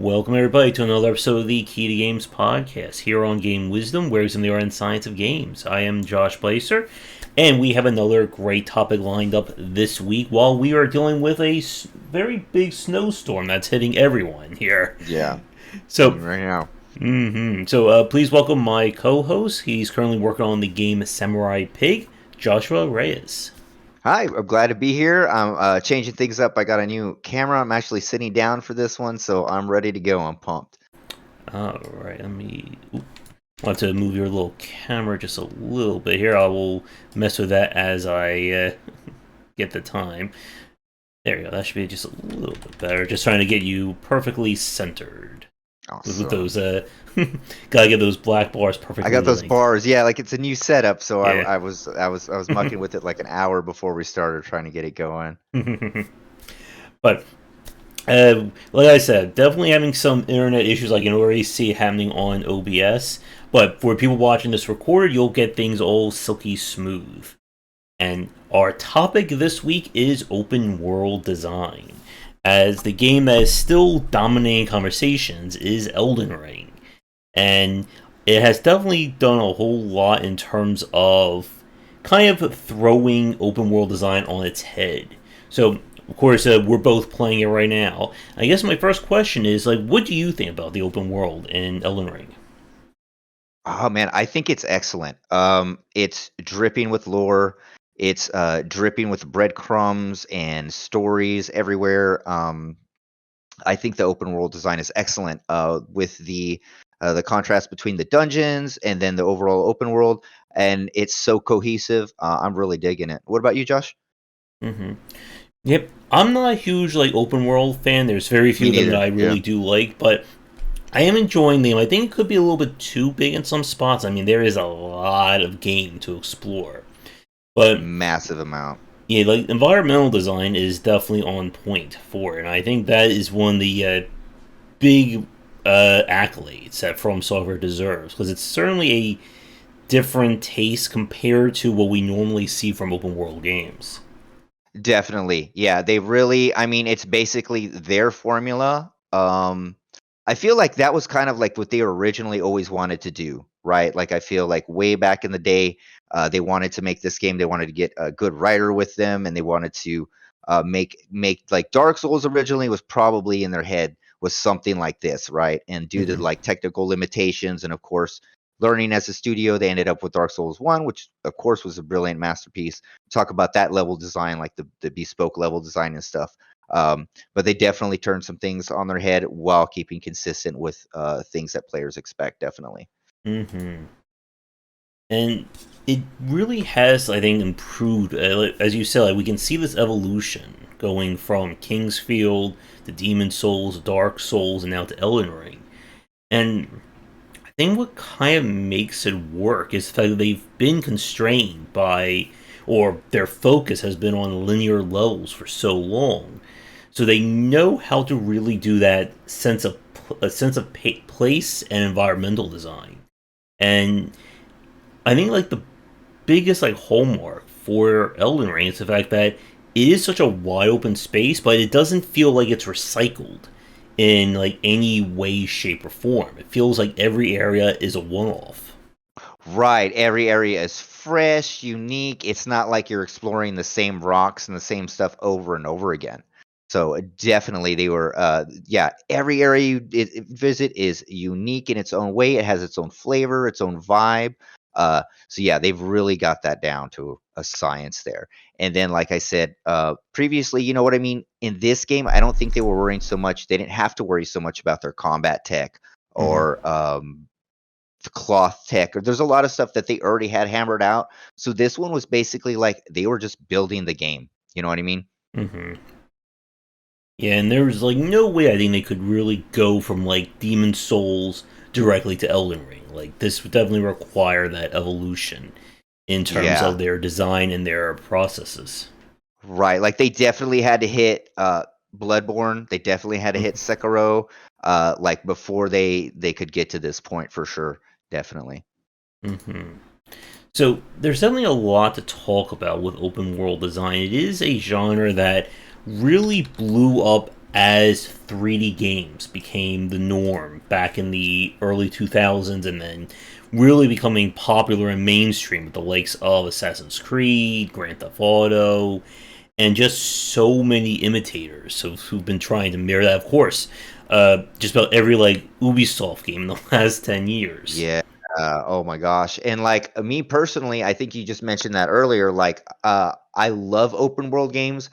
Welcome everybody to another episode of the Key to Games podcast here on Game Wisdom, where it's in the art and science of games. I am Josh Placer, and we have another great topic lined up this week while we are dealing with a very big snowstorm that's hitting everyone here. Yeah, So, right now. Please welcome my co-host. He's currently working on the game Samurai Pig, Joshua Reyes. Hi, I'm glad to be here. I'm changing things up. I got a new camera. I'm actually sitting down for this one, so I'm ready to go. I'm pumped. Alright, I want to move your little camera just a little bit here. I will mess with that as I get the time. There you go. That should be just a little bit better. Just trying to get you perfectly centered. Awesome. With those, gotta get those black bars perfectly. I got those linked. bars. Yeah, like it's a new setup, so Yeah. I was mucking with it like an hour before we started trying to get it going. But like I said, definitely having some internet issues. I can already see it happening on OBS. But for people watching this recorded, you'll get things all silky smooth. And our topic this week is open world design, as the game that is still dominating conversations is Elden Ring. And it has definitely done a whole lot in terms of kind of throwing open world design on its head. So, of course, we're both playing it right now. I guess my first question is, what do you think about the open world in Elden Ring? Oh man, I think it's excellent. It's dripping with lore. It's dripping with breadcrumbs and stories everywhere. I think the open world design is excellent. With the contrast between the dungeons and then the overall open world, and it's so cohesive. I'm really digging it. What about you, Josh? Mm-hmm. Yep, I'm not a huge open world fan. There's very few Me of them that neither. I Yeah, really do like, but I am enjoying them. I think it could be a little bit too big in some spots. I mean, there is a lot of game to explore, but massive amount. yeah, environmental design is definitely on point for it, and I think that is one of the big accolades that From Software deserves, because it's certainly a different taste compared to what we normally see from open world games. Definitely. Yeah, they really, I mean, it's basically their formula. I feel like that was kind of like what they originally always wanted to do, right? Like I feel like way back in the day, they wanted to make this game. They wanted to get a good writer with them, and they wanted to make like Dark Souls originally was probably in their head was something like this, right? And due to Mm-hmm. like technical limitations, and of course learning as a studio, they ended up with Dark Souls 1, which of course was a brilliant masterpiece. Talk about that level design, like the bespoke level design and stuff. But they definitely turned some things on their head while keeping consistent with things that players expect. Definitely. Mm-hmm. And it really has, I think, improved. As you said, we can see this evolution going from Kingsfield to Demon Souls, Dark Souls, and now to Elden Ring. And I think what kind of makes it work is the fact that they've been constrained by, or their focus has been on linear levels for so long. So they know how to really do that place and environmental design. And I think the biggest hallmark for Elden Ring is the fact that it is such a wide open space, but it doesn't feel like it's recycled in any way, shape, or form. It feels like every area is a one-off. Right. Every area is fresh, unique. It's not like you're exploring the same rocks and the same stuff over and over again. So definitely they were yeah, every area visit is unique in its own way. It has its own flavor, its own vibe. So yeah, they've really got that down to a science there. And then like I said previously, you know what I mean? In this game, I don't think they were worrying so much. They didn't have to worry so much about their combat tech Mm-hmm. or the cloth tech, or there's a lot of stuff that they already had hammered out. So this one was basically like they were just building the game. You know what I mean? Mm-hmm. Yeah, and there was no way I think they could really go from Demon Souls directly to Elden Ring. This would definitely require that evolution in terms Yeah, of their design and their processes. right. Like they definitely had to hit Bloodborne. They definitely had to hit Sekiro like before they could get to this point for sure. Definitely. Mm-hmm. So there's definitely a lot to talk about with open world design. It is a genre that really blew up as 3D games became the norm back in the early 2000s and then really becoming popular and mainstream with the likes of Assassin's Creed, Grand Theft Auto, and just so many imitators who've been trying to mirror that. Of course, just about every like Ubisoft game in the last 10 years. Yeah. Oh my gosh. And like me personally, I think you just mentioned that earlier. Like, I love open world games,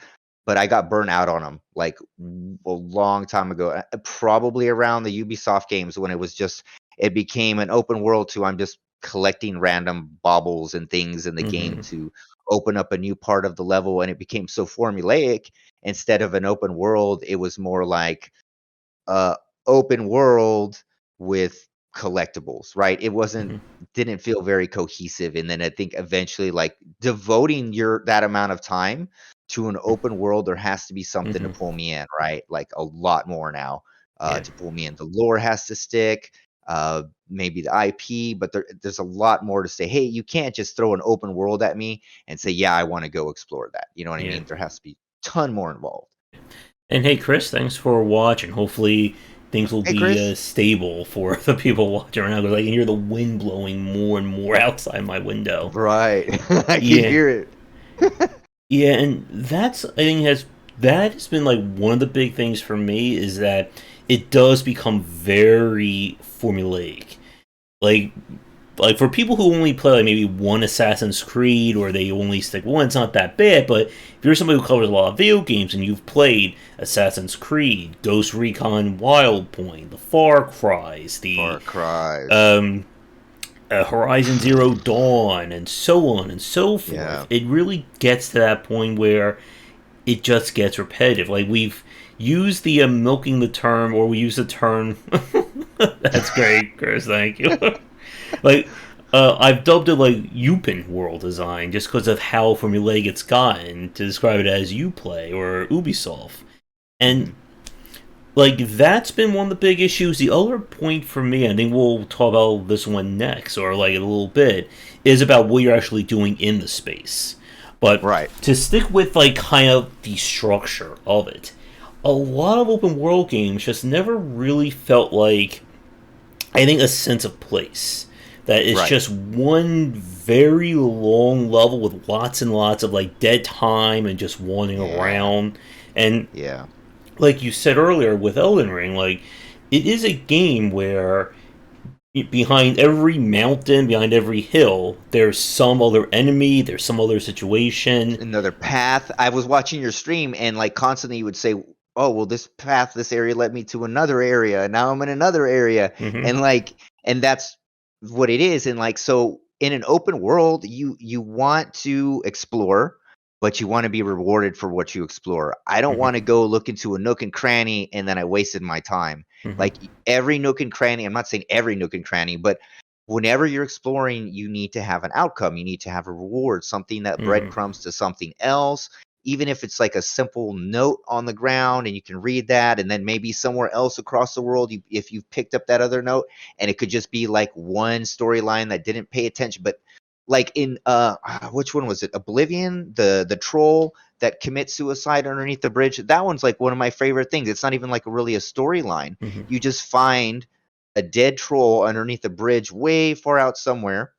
but I got burnt out on them like a long time ago. Probably around the Ubisoft games when it became an open world to I'm just collecting random baubles and things in the game Hmm. to open up a new part of the level, and it became so formulaic. Instead of an open world, it was more like uh, open world with collectibles, right? It wasn't Hmm. didn't feel very cohesive, and then I think eventually, like, devoting your that amount of time to an open world, there has to be something to Hmm. pull me in, right? Like, a lot more now, Yeah, to pull me in. The lore has to stick, maybe the IP, but there's a lot more to say, "Hey, you can't just throw an open world at me and say, 'Yeah, I wanna go explore that.'" You know what I yeah. mean? There has to be ton more involved. And hey, Chris, thanks for watching. Hopefully, things will Hey, be Chris. stable for the people watching right now because I can hear the wind blowing more and more outside my window. Right. I can Yeah, hear it. yeah, and that's I think that has been like one of the big things for me is that it does become very formulaic. Like like for people who only play like maybe one Assassin's Creed or they only stick one, it's not that bad. But if you're somebody who covers a lot of video games and you've played Assassin's Creed, Ghost Recon Wildpoint, the Far Cries, the Far Cries. um, Horizon Zero Dawn, and so on and so forth, Yeah. it really gets to that point where it just gets repetitive. Like we've used the milking the term, or we use the term. That's great, Chris. Thank you. Like I've dubbed it like Upin world design just because of how formulaic it's gotten to describe it as Uplay or Ubisoft, and Mhm. like that's been one of the big issues. The other point for me, I think we'll talk about this one next, or like in a little bit, is about what you're actually doing in the space. But Right. to stick with like kind of the structure of it, a lot of open world games just never really felt like I think a sense of place. That it's Right. just one very long level with lots and lots of like dead time and just wandering Yeah. around. And Yeah. like you said earlier with Elden Ring, like it is a game where behind every mountain, behind every hill, there's some other enemy, there's some other situation. Another path. I was watching your stream and, like, constantly you would say, "Oh, well, this path, this area led me to another area, and now I'm in another area." Hmm. And, like, and that's what it is, and, like, so in an open world, you want to explore, but you wanna be rewarded for what you explore. I don't Hmm. wanna go look into a nook and cranny and then I wasted my time. Hmm. Like, every nook and cranny, I'm not saying every nook and cranny, but whenever you're exploring, you need to have an outcome. You need to have a reward, something that Hmm. breadcrumbs to something else, even if it's like a simple note on the ground and you can read that. And then maybe somewhere else across the world, if you've picked up that other note, and it could just be like one storyline that didn't pay attention. But like in which one was it? Oblivion, the troll that commits suicide underneath the bridge. That one's like one of my favorite things. It's not even like really a storyline. Hmm. You just find a dead troll underneath a bridge way far out somewhere,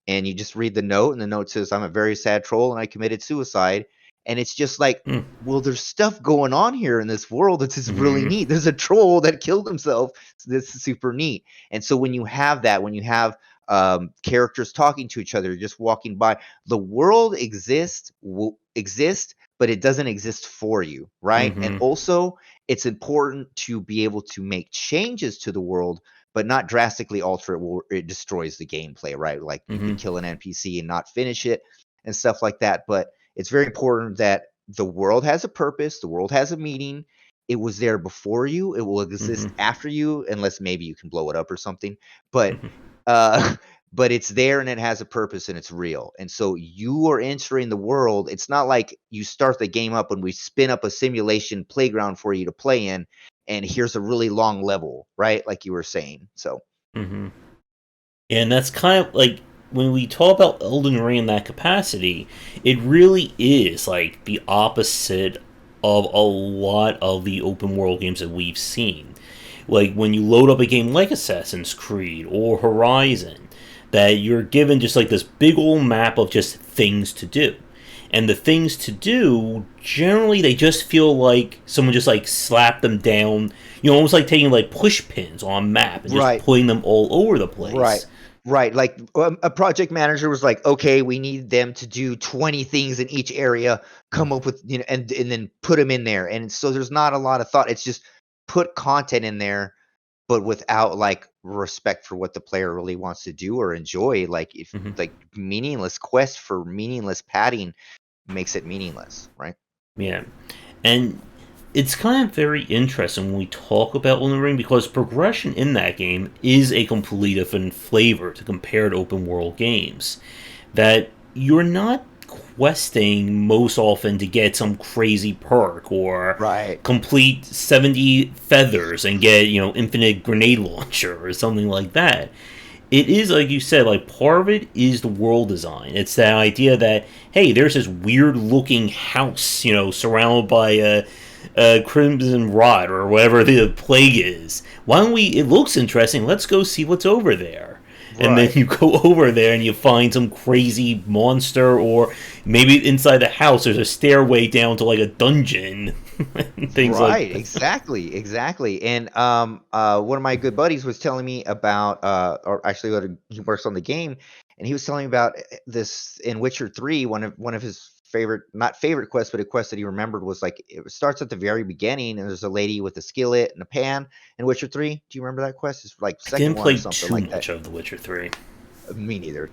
and you just read the note, and the note says, "I'm a very sad troll and I committed suicide." And it's just like, well, there's stuff going on here in this world that's just really Hmm. neat. There's a troll that killed himself. So this is super neat. And so when you have that, when you have characters talking to each other, just walking by, the world exists, will exist, but it doesn't exist for you, right? And Hmm. also, it's important to be able to make changes to the world, but not drastically alter it where it destroys the gameplay, right? Like you Hmm. could kill an NPC and not finish it and stuff like that. But it's very important that the world has a purpose, the world has a meaning. It was there before you, it will Hmm. exist after you, unless maybe you can blow it up or something. But uh but it's there and it has a purpose and it's real. And so you are entering the world. It's not like you start the game up and we spin up a simulation playground for you to play in, and here's a really long level, right? Like you were saying. So, Hmm. And that's kind of like when we talk about Elden Ring in that capacity, it really is like the opposite of a lot of the open world games that we've seen. Like when you load up a game like Assassin's Creed or Horizon, that you're given just like this big old map of just things to do. And the things to do, generally, they just feel like someone just like slapped them down, almost like taking like push pins on a map and just Right. putting them all over the Right. place. Right. Like a project manager was like, okay, we need them to do 20 things in each area, come up with, and then put them in there. And so there's not a lot of thought. It's just put content in there, but without like respect for what the player really wants to do or enjoy. Like if Hmm. like meaningless quest for meaningless padding makes it meaningless, right? Yeah. And it's kind of very interesting when we talk about Elden Ring because progression in that game is a completely different flavor to compare to open world games. That you're not questing most often to get some crazy perk or Right. complete 70 feathers and get, infinite grenade launcher or something like that. It is, like you said, like part of it is the world design. It's that idea that, hey, there's this weird looking house, surrounded by a crimson rot or whatever the plague is. Why don't we? It looks interesting. Let's go see what's over there. And then Right. you go over there and you find some crazy monster, or maybe inside the house there's a stairway down to like a dungeon, and things like Right, that. exactly, exactly. And one of my good buddies was telling me about or actually he works on the game, and he was telling me about this in Witcher 3. One of his favorite, not favorite quests, but a quest that he remembered was like it starts at the very beginning, and there's a lady with a skillet and a pan in Witcher 3. Do you remember that quest? It's like I second didn't one or play something too like that. much of The Witcher 3. Me neither.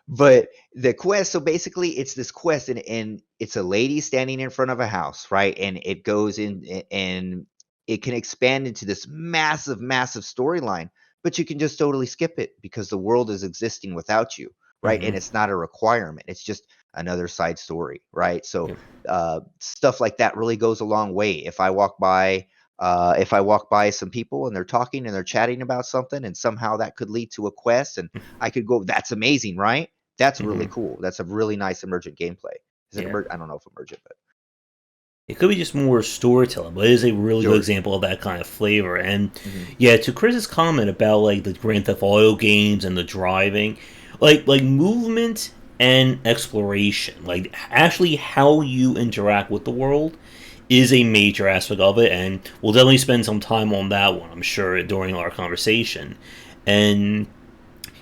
But the quest, so basically it's this quest, and it's a lady standing in front of a house, right? And it goes in and it can expand into this massive, massive storyline, but you can just totally skip it because the world is existing without you, right? Mm-hmm. And it's not a requirement. It's just another side story, right? So Yeah. stuff like that really goes a long way. If I walk by some people and they're talking and they're chatting about something, and somehow that could lead to a quest, and I could go, that's amazing, right? That's really Mm-hmm. cool. That's a really nice emergent gameplay. Is it Yeah. I don't know if emergent, but It could be just more storytelling, but it is a really good story. example of that kind of flavor. And Hmm. yeah, to Chris's comment about like the Grand Theft Auto games and the driving, like movement and exploration, like actually how you interact with the world is a major aspect of it, and we'll definitely spend some time on that one, I'm sure, during our conversation. And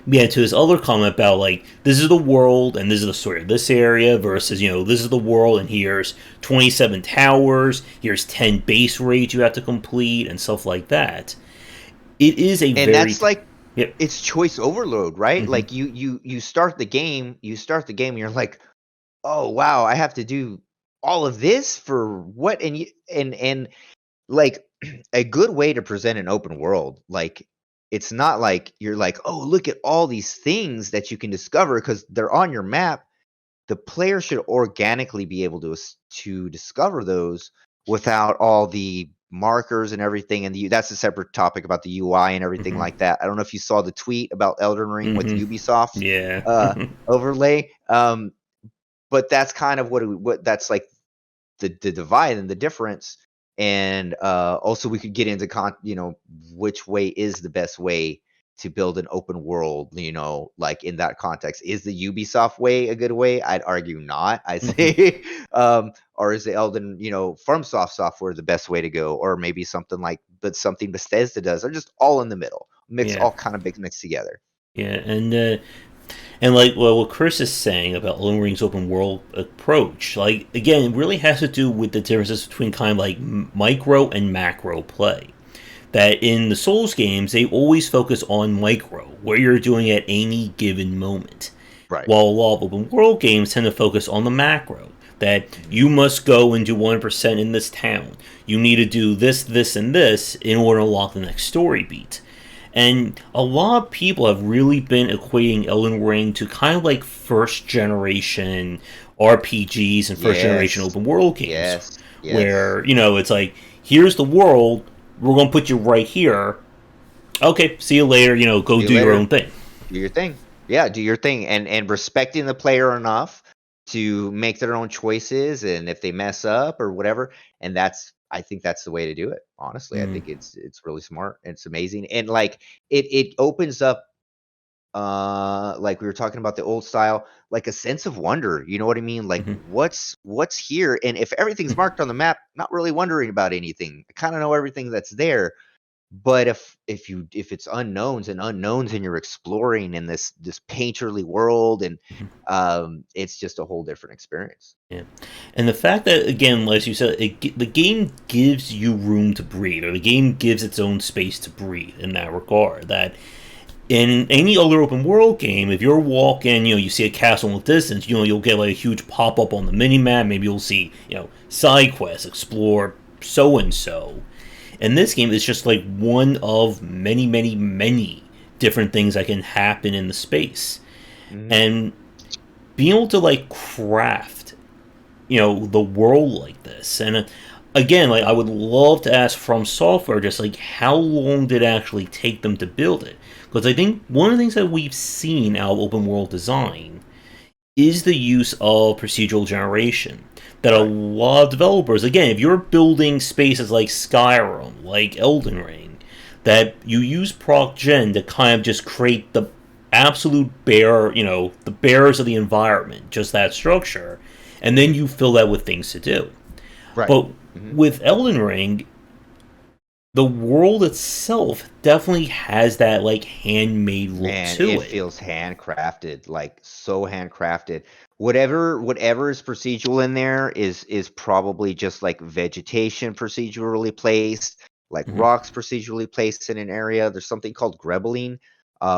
yeah, to his other comment about like this is the world and this is the story of this area versus this is the world and here's 27 towers, here's 10 base raids you have to complete and stuff like that. It is a And very that's like yep. it's choice overload, right? Mm-hmm. Like you start the game, and you're like, oh wow, I have to do all of this for what? And you and like a good way to present an open world, like it's not like you're like, oh, look at all these things that you can discover because they're on your map. The player should organically be able to discover those without all the markers and everything. And that's a separate topic about the UI and everything Mm-hmm. like that. I don't know if you saw the tweet about Elden Ring with Mm-hmm. Ubisoft's Yeah. overlay, but that's kind of what that's like, the divide and the difference. And also we could get into which way is the best way to build an open world, like in that context. Is the Ubisoft way a good way? I'd argue not. I Mm-hmm. say or is the Elden, FromSoft software the best way to go, or maybe something like but something Bethesda does, or just all in the middle, mix Yeah. all kind of big mixed together. Yeah. And like what Chris is saying about Elden Ring's open world approach, like again, it really has to do with the differences between kind of like micro and macro play. That in the Souls games, they always focus on micro, what you're doing at any given moment. Right. While a lot of open world games tend to focus on the macro, that Mhm. you must go and do 1% in this town. You need to do this, this, and this in order to unlock the next story beat. And a lot of people have really been equating Elden Ring to kind of like first generation RPGs and first generation Yes. open world games, Yes. Yes. where, it's like, here's the world, we're going to put you right here. Okay, see you later, go See you do your later. own thing. Do your thing. Yeah, do your thing, and respecting the player enough. to make their own choices, and if they mess up or whatever, and I think that's the way to do it. Honestly, I Mm, think it's really smart. It's amazing, and like it opens up, like we were talking about the old style, like a sense of wonder. You know what I mean? Like mhm, what's here, and if everything's marked on the map, not really wondering about anything. I kind of know everything that's there. But if it's unknowns and you're exploring in this painterly world, and mhm. it's just a whole different experience. Yeah, and the fact that, again, as you said, the game gives you room to breathe, or the game gives its own space to breathe in that regard. That in any other open world game, if you're walking, you see a castle in the distance, you'll get like a huge pop up on the mini map. Maybe you'll see, side quests, explore so and so. In this game, it's just like one of many, many, many different things that can happen in the space, Mhm. and being able to like craft, the world like this. And again, like I would love to ask From Software, just like how long did it actually take them to build it? Because I think one of the things that we've seen out of open world design is the use of procedural generation. That a Right. lot of developers, again, if you're building spaces like Skyrim, like Elden Ring, that you use proc gen to kind of just create the absolute bare, the bears of the environment, just that structure, and then you fill that with things to do. Right. But Mhm. with Elden Ring, the world itself definitely has that like handmade look Man, to it it. feels handcrafted, like so handcrafted. Whatever is procedural in there is probably just like vegetation procedurally placed, like Hmm. rocks procedurally placed in an area. There's something called grebbling,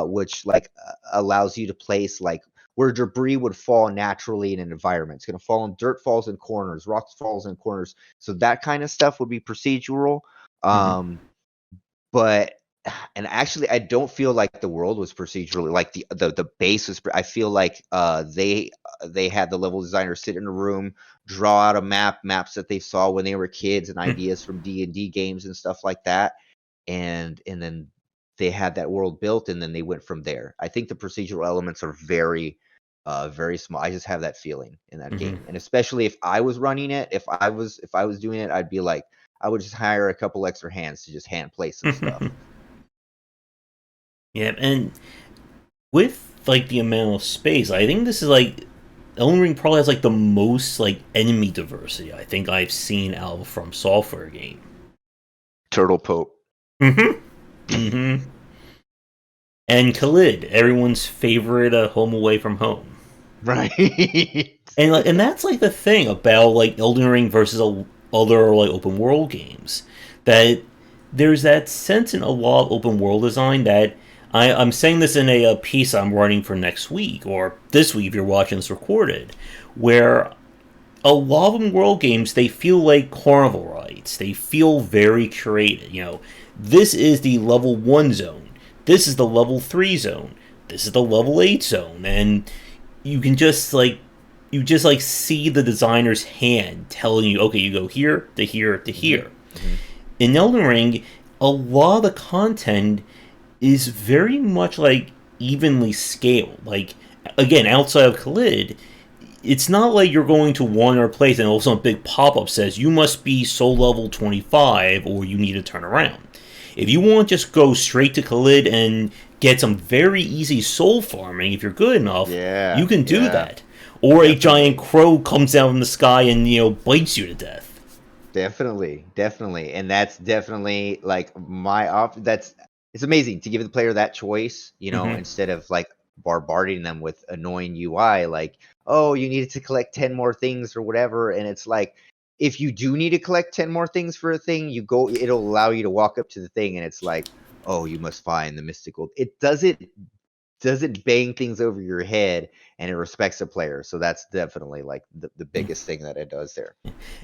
which like allows you to place like where debris would fall naturally in an environment. It's gonna fall in dirt falls in corners, rocks falls in corners. So that kind of stuff would be procedural. Hmm. Um, but and actually, I don't feel like the world was procedurally like the base was. I feel like they had the level designer sit in a room, draw out a maps that they saw when they were kids, and ideas from D&D games and stuff like that, and then they had that world built, and then they went from there. I think the procedural elements are very small. I just have that feeling in that Hmm. game, and especially if I was running it, if I was doing it, I'd be like, I would just hire a couple extra hands to just hand play some stuff. Yeah, and with like the amount of space, I think this is like Elden Ring probably has like the most like enemy diversity I think I've seen out of a From Software game. Turtle Pope. Hmm. Hmm. And Khalid, everyone's favorite home away from home. Right. And that's like the thing about like Elden Ring versus other like open world games, that there's that sense in a lot of open world design that I'm saying this in a piece I'm writing for next week or this week if you're watching this recorded, where a lot of open world games they feel like carnival rides. They feel very curated. This is the level 1 zone. This is the level 3 zone. This is the level 8 zone, and you can just like see the designer's hand telling you, okay, you go here to here to Mhm, here. mhm. In Elden Ring, a lot of the content is very much like evenly scaled. Like again, outside of Khalid, it's not like you're going to one or place and all of a sudden a big pop up says you must be soul level 25 or you need to turn around. If you want to just go straight to Khalid and get some very easy soul farming, if you're good enough, you Yeah, can do yeah, that. Or a giant definitely. crow comes down from the sky and bites you to death. Definitely, definitely, and that's definitely like my op. That's it's amazing to give the player that choice, Hmm. instead of like bombarding them with annoying UI, like, oh, you needed to collect 10 more things or whatever, and it's like if you do need to collect 10 more things for a thing, it'll allow you to walk up to the thing, and it's like, oh, you must find the mystical. It doesn't bang things over your head, and it respects the player. So that's definitely like the biggest thing that it does there.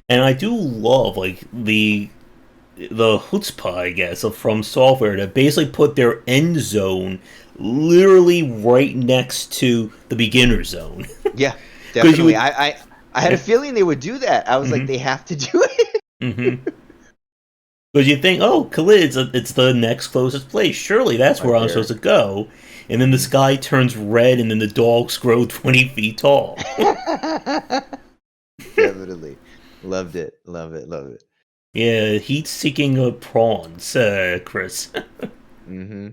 And I do love like the chutzpah, I guess, of From Software to basically put their end zone literally right next to the beginner zone. Yeah, Because you definitely. would. I had a feeling they would do that. I was like, Mm-hmm. they have to do it. Mm-hmm. Because you think, oh, Khalid, it's the next closest place. Surely that's where Right I'm supposed there. to go. and then the sky turns red, and then the dogs grow 20 feet tall. Definitely. Loved it. Love it. Love it. Yeah, heat-seeking prawns, Chris. Mm-hmm.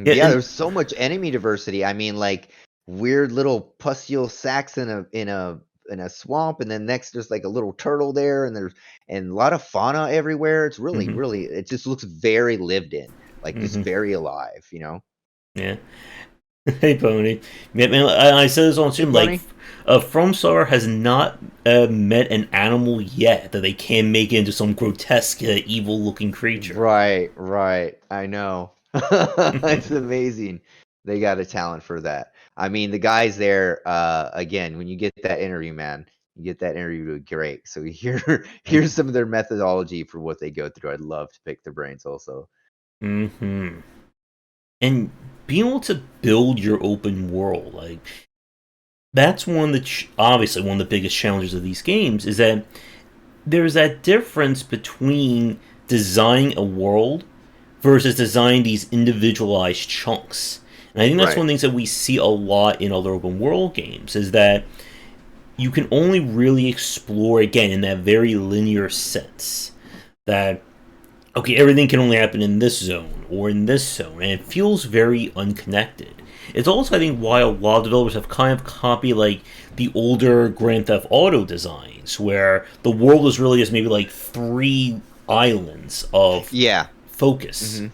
Yeah, Yeah, and there's so much enemy diversity. I mean, like weird little pustule sacks in a swamp, and then next there's like a little turtle there, and there's and a lot of fauna everywhere. It's really, mhm, really, it just looks very lived in, like just mhm, very alive, you know? yeah. Hey, Pony. Yeah, man, I said this on Hey, stream. Like, Pony. FromStar has not met an animal yet that they can make into some grotesque, evil-looking creature. Right, right. I know. It's amazing. They got a talent for that. I mean, the guys there, again, when you get that interview, man, you get that interview great. So here's some of their methodology for what they go through. I'd love to pick their brains also. Mm-hmm. And being able to build your open world, like that's one of the obviously one of the biggest challenges of these games is that there's that difference between designing a world versus designing these individualized chunks. And I think that's Right. one of the things that we see a lot in other open world games is that you can only really explore again in that very linear sense that okay, everything can only happen in this zone or in this zone, and it feels very unconnected. It's also, I think, why a lot of developers have kind of copied like the older Grand Theft Auto designs, where the world is really just maybe like three islands of Yeah. focus. Hmm.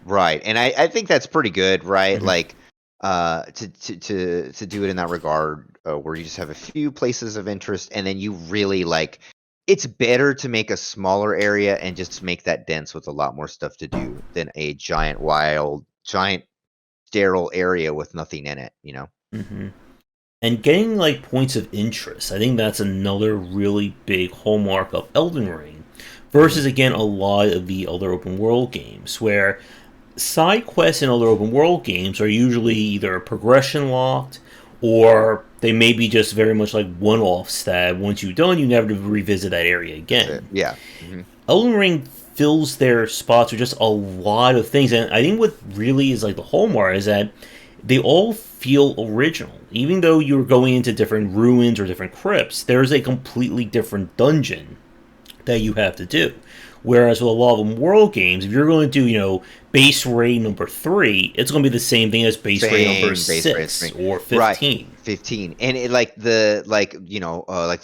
Right. And I think that's pretty good, right? Hmm. Like to do it in that regard, where you just have a few places of interest, and then you really like it's better to make a smaller area and just make that dense with a lot more stuff to do than a giant wild giant sterile area with nothing in it, you know? Hmm. And getting like points of interest, I think that's another really big hallmark of Elden Ring. Hmm. Versus again a lot of the other open world games, where side quests in other open world games are usually either progression locked or they may be just very much like one offs that once you've done, you never revisit that area That's it. again. Yeah. Hmm. Elden Ring fills their spots with just a lot of things, and I think what really is like the hallmark is that they all feel original. Even though you're going into different ruins or different crypts, there's a completely different dungeon that you have to do. Whereas with a lot of them world games, if you're going to do, base rate number 3, it's going to be the same thing as base rate number Same base rate 6 screen. or Right. 15. 15. And it like like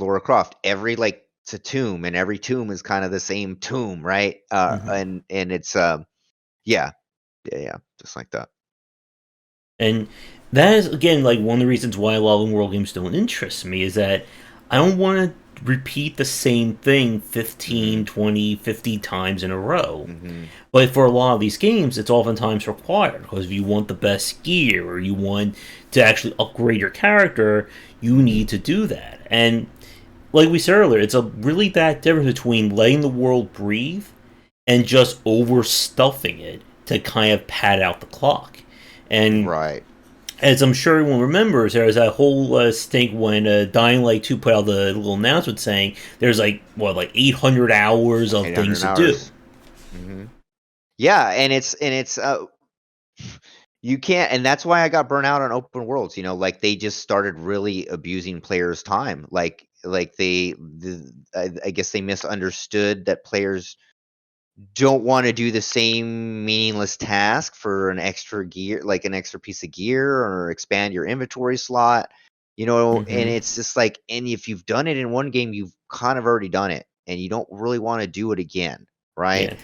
Laura Croft, every like it's a tomb, and every tomb is kind of the same tomb, right? Mm-hmm. And it's yeah, yeah, yeah, just like that. And that is, again, like one of the reasons why a lot of world games don't interest me is that I don't want to repeat the same thing Mhm. 15, 20, 50 times in a row. Mhm. But for a lot of these games, it's oftentimes required because if you want the best gear or you want to actually upgrade your character, you need to do that. And like we said earlier, it's a really that difference between letting the world breathe and just overstuffing it to kind of pad out the clock. And Right. as I'm sure everyone remembers, there was that whole stink when Dying Light 2 put out the little announcement saying there's like 800 hours of 800 things to do. hours. Mhm. Yeah, and it's you can't, and that's why I got burnt out on open worlds, like they just started really abusing players' time. Like I guess they misunderstood that players don't want to do the same meaningless task for an extra gear, like an extra piece of gear, or expand your inventory slot, and Hmm. it's just like, and if you've done it in one game, you've kind of already done it, and you don't really want to do it again, right? Yeah.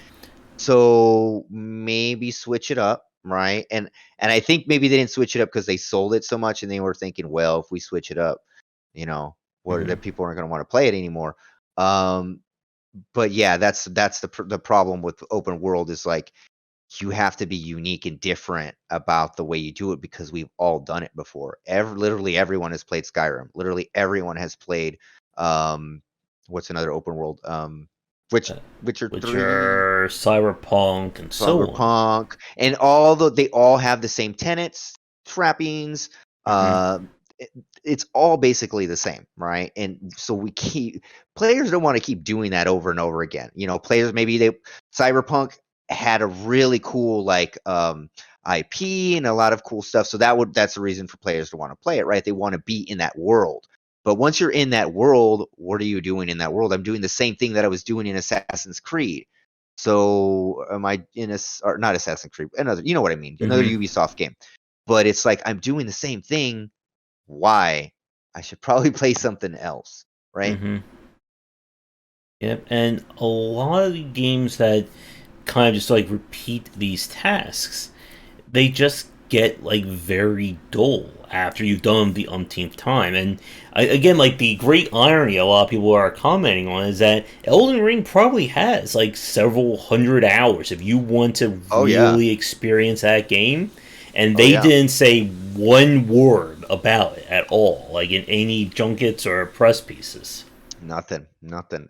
So maybe switch it up, right? And I think maybe they didn't switch it up because they sold it so much, and they were thinking, well, if we switch it up, you know, what Hmm. that people aren't going to want to play it anymore. Um, but yeah, that's the problem with open world is like you have to be unique and different about the way you do it because we've all done it before. Literally everyone has played Skyrim. Literally everyone has played what's another open world? Witcher Which 3, are cyberpunk and so on. Cyberpunk, and they all have the same tenets, trappings. Hmm. Uh, it, it's all basically the same, right? And so we keep players don't want to keep doing that over and over again. Players maybe they Cyberpunk had a really cool like IP and a lot of cool stuff. So that's a reason for players to want to play it, right? They want to be in that world. But once you're in that world, what are you doing in that world? I'm doing the same thing that I was doing in Assassin's Creed. So am I in or not Assassin's Creed, another, you know what I mean, another Mm-hmm. Ubisoft game. But it's like I'm doing the same thing. Why? I should probably play something else, right? Mm-hmm. Yep. And a lot of the games that kind of just like repeat these tasks, they just get like very dull after you've done them the umpteenth time. And again, like the great irony a lot of people are commenting on is that Elden Ring probably has like several hundred hours if you want to Oh yeah. really experience that game. And Oh they yeah. didn't say one word about it at all, like in any junkets or press pieces. Nothing.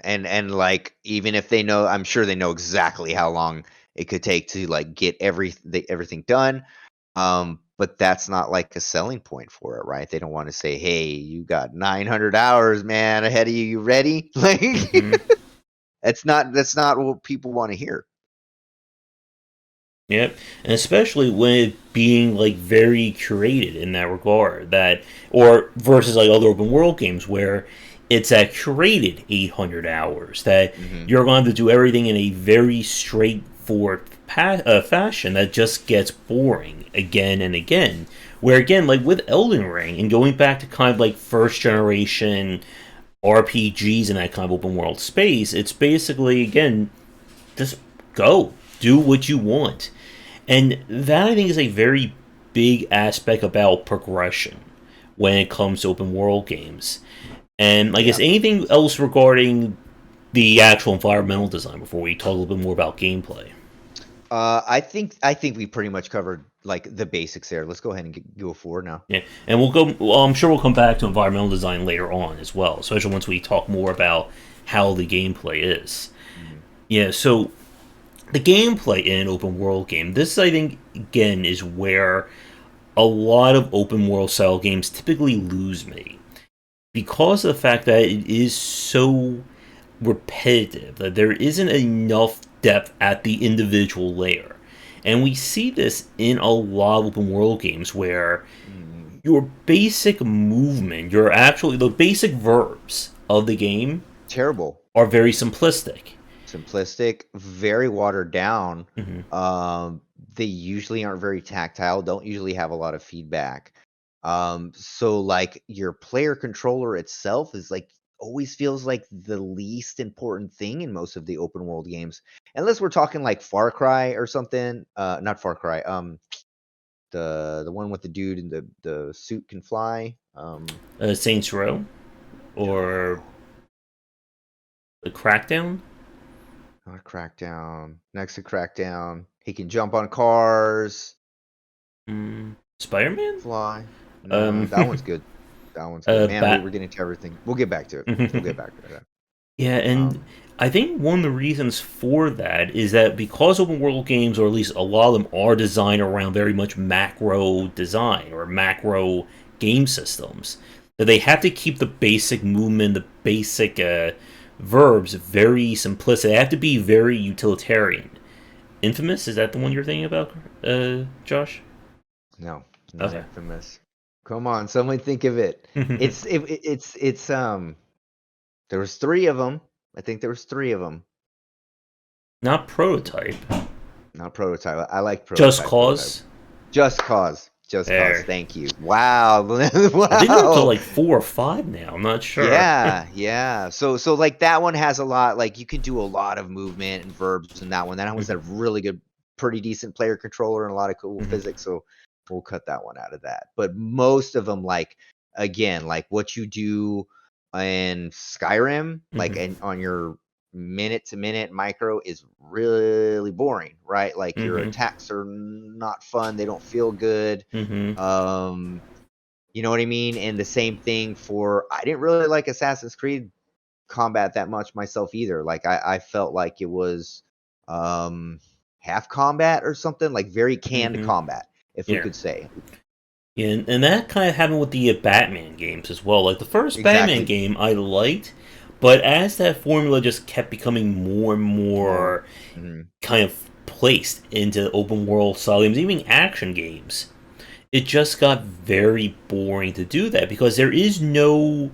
And like even if they know, I'm sure they know exactly how long it could take to like get everything done. But that's not like a selling point for it, right? They don't want to say, "Hey, you got 900 hours, man, ahead of you. You ready?" Like Mm-hmm. that's not what people want to hear. Yep, and especially when it being like very curated in that regard, that or versus like other open world games where it's at curated 800 hours that Hmm. you're going to do everything in a very straightforward fashion that just gets boring again and again. Where again, like with Elden Ring and going back to kind of like first generation RPGs in that kind of open world space, it's basically again just go do what you want. And that I think is a very big aspect about progression when it comes to open world games. And I guess Yeah. anything else regarding the actual environmental design before we talk a little bit more about gameplay. I think we pretty much covered like the basics there. Let's go ahead and go forward now. Yeah, and we'll go. Well, I'm sure we'll come back to environmental design later on as well, especially once we talk more about how the gameplay is. Mhm. Yeah, so the gameplay in an open world game. This I think again is where a lot of open world style games typically lose me because of the fact that it is so repetitive that there isn't enough depth at the individual layer. And we see this in a lot of open world games where Mm, your basic movement, your actually the basic verbs of the game terrible. are very simplistic. Simplistic, very watered down. Mm-hmm. Um, they usually aren't very tactile, don't usually have a lot of feedback. So like your player controller itself is like always feels like the least important thing in most of the open world games. Unless we're talking like Far Cry or something. Not Far Cry. The one with the dude in the suit can fly. Saints Row or No, a Crackdown. not Crackdown. Next to Crackdown, he can jump on cars. Spider Man. Fly. No, Um, that one's good. That one's good. Man, we're Bat. getting to everything. We'll get back to it. We'll get back to that. Yeah, and Um, I think one of the reasons for that is that because open world games, or at least a lot of them, are designed around very much macro design or macro game systems, that they have to keep the basic movement, the basic verbs very simplistic. They have to be very utilitarian. Infamous, is that the one you're thinking about, Josh? no, not Okay. infamous. Come on, someone think of it. It's. There was three of them. I think there was three of them. Not Prototype. Not prototype. I like Just prototype. Prototype. Cause. Just cause. Just cause. There. Thank you. Wow. I think they're up to Wow. like 4 or 5 now. I'm not sure. Yeah. So like that one has a lot. Like you can do a lot of movement and verbs in that one. That one's a really good, pretty decent player controller and a lot of cool physics. So we'll cut that one out of that. But most of them, like again, like what you do in Skyrim, like on your minute to minute micro is really boring, right? Like your Mm-hmm. attacks are not fun. They don't feel good. Mm-hmm. Um, you know what I mean? And the same thing for I didn't really like Assassin's Creed combat that much myself either. Like I felt like it was um half combat or something, like very canned Mm-hmm. combat, if we Yeah. could say. Yeah, and that kind of happened with the Batman games as well. Like the first Batman Exactly. game I liked, but as that formula just kept becoming more and More. more Mhm. kind of placed into open world style games, even action games, it just got very boring to do that because there is no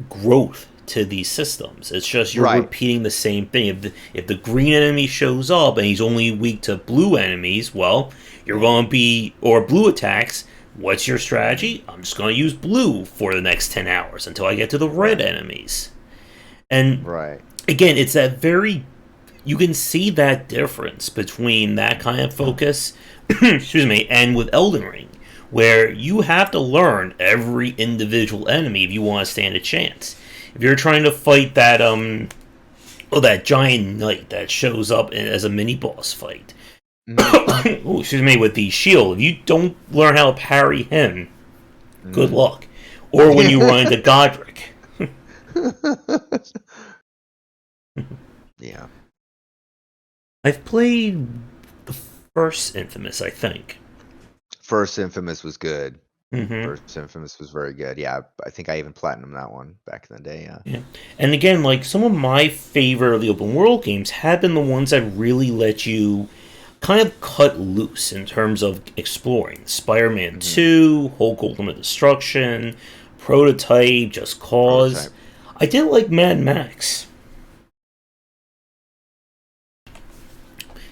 growth to these systems. It's just you're Right. repeating the same thing. If the green enemy shows up and he's only weak to blue enemies, well, you're going to be or blue attacks. What's your strategy? I'm just going to use blue for the next 10 hours until I get to the red Right. enemies. And Right. again, it's that very you can see that difference between that kind of focus, excuse me, and with Elden Ring, where you have to learn every individual enemy if you want to stand a chance. If you're trying to fight that giant knight that shows up as a mini boss fight, Mhm. oh, excuse me, with the shield, if you don't learn how to parry him, good Mhm. luck. Or when you run into Godric. Yeah. I've played the first Infamous, I think. First Infamous was good. Mm-hmm. First Infamous was very good. Yeah, I think I even platinumed that one back in the day. Yeah. Yeah. And again, like some of my favorite of the open world games have been the ones that really let you kind of cut loose in terms of exploring. Spider-Man Hmm. 2, Hulk Ultimate Destruction, Prototype, Just Cause. Prototype. I did like Mad Max.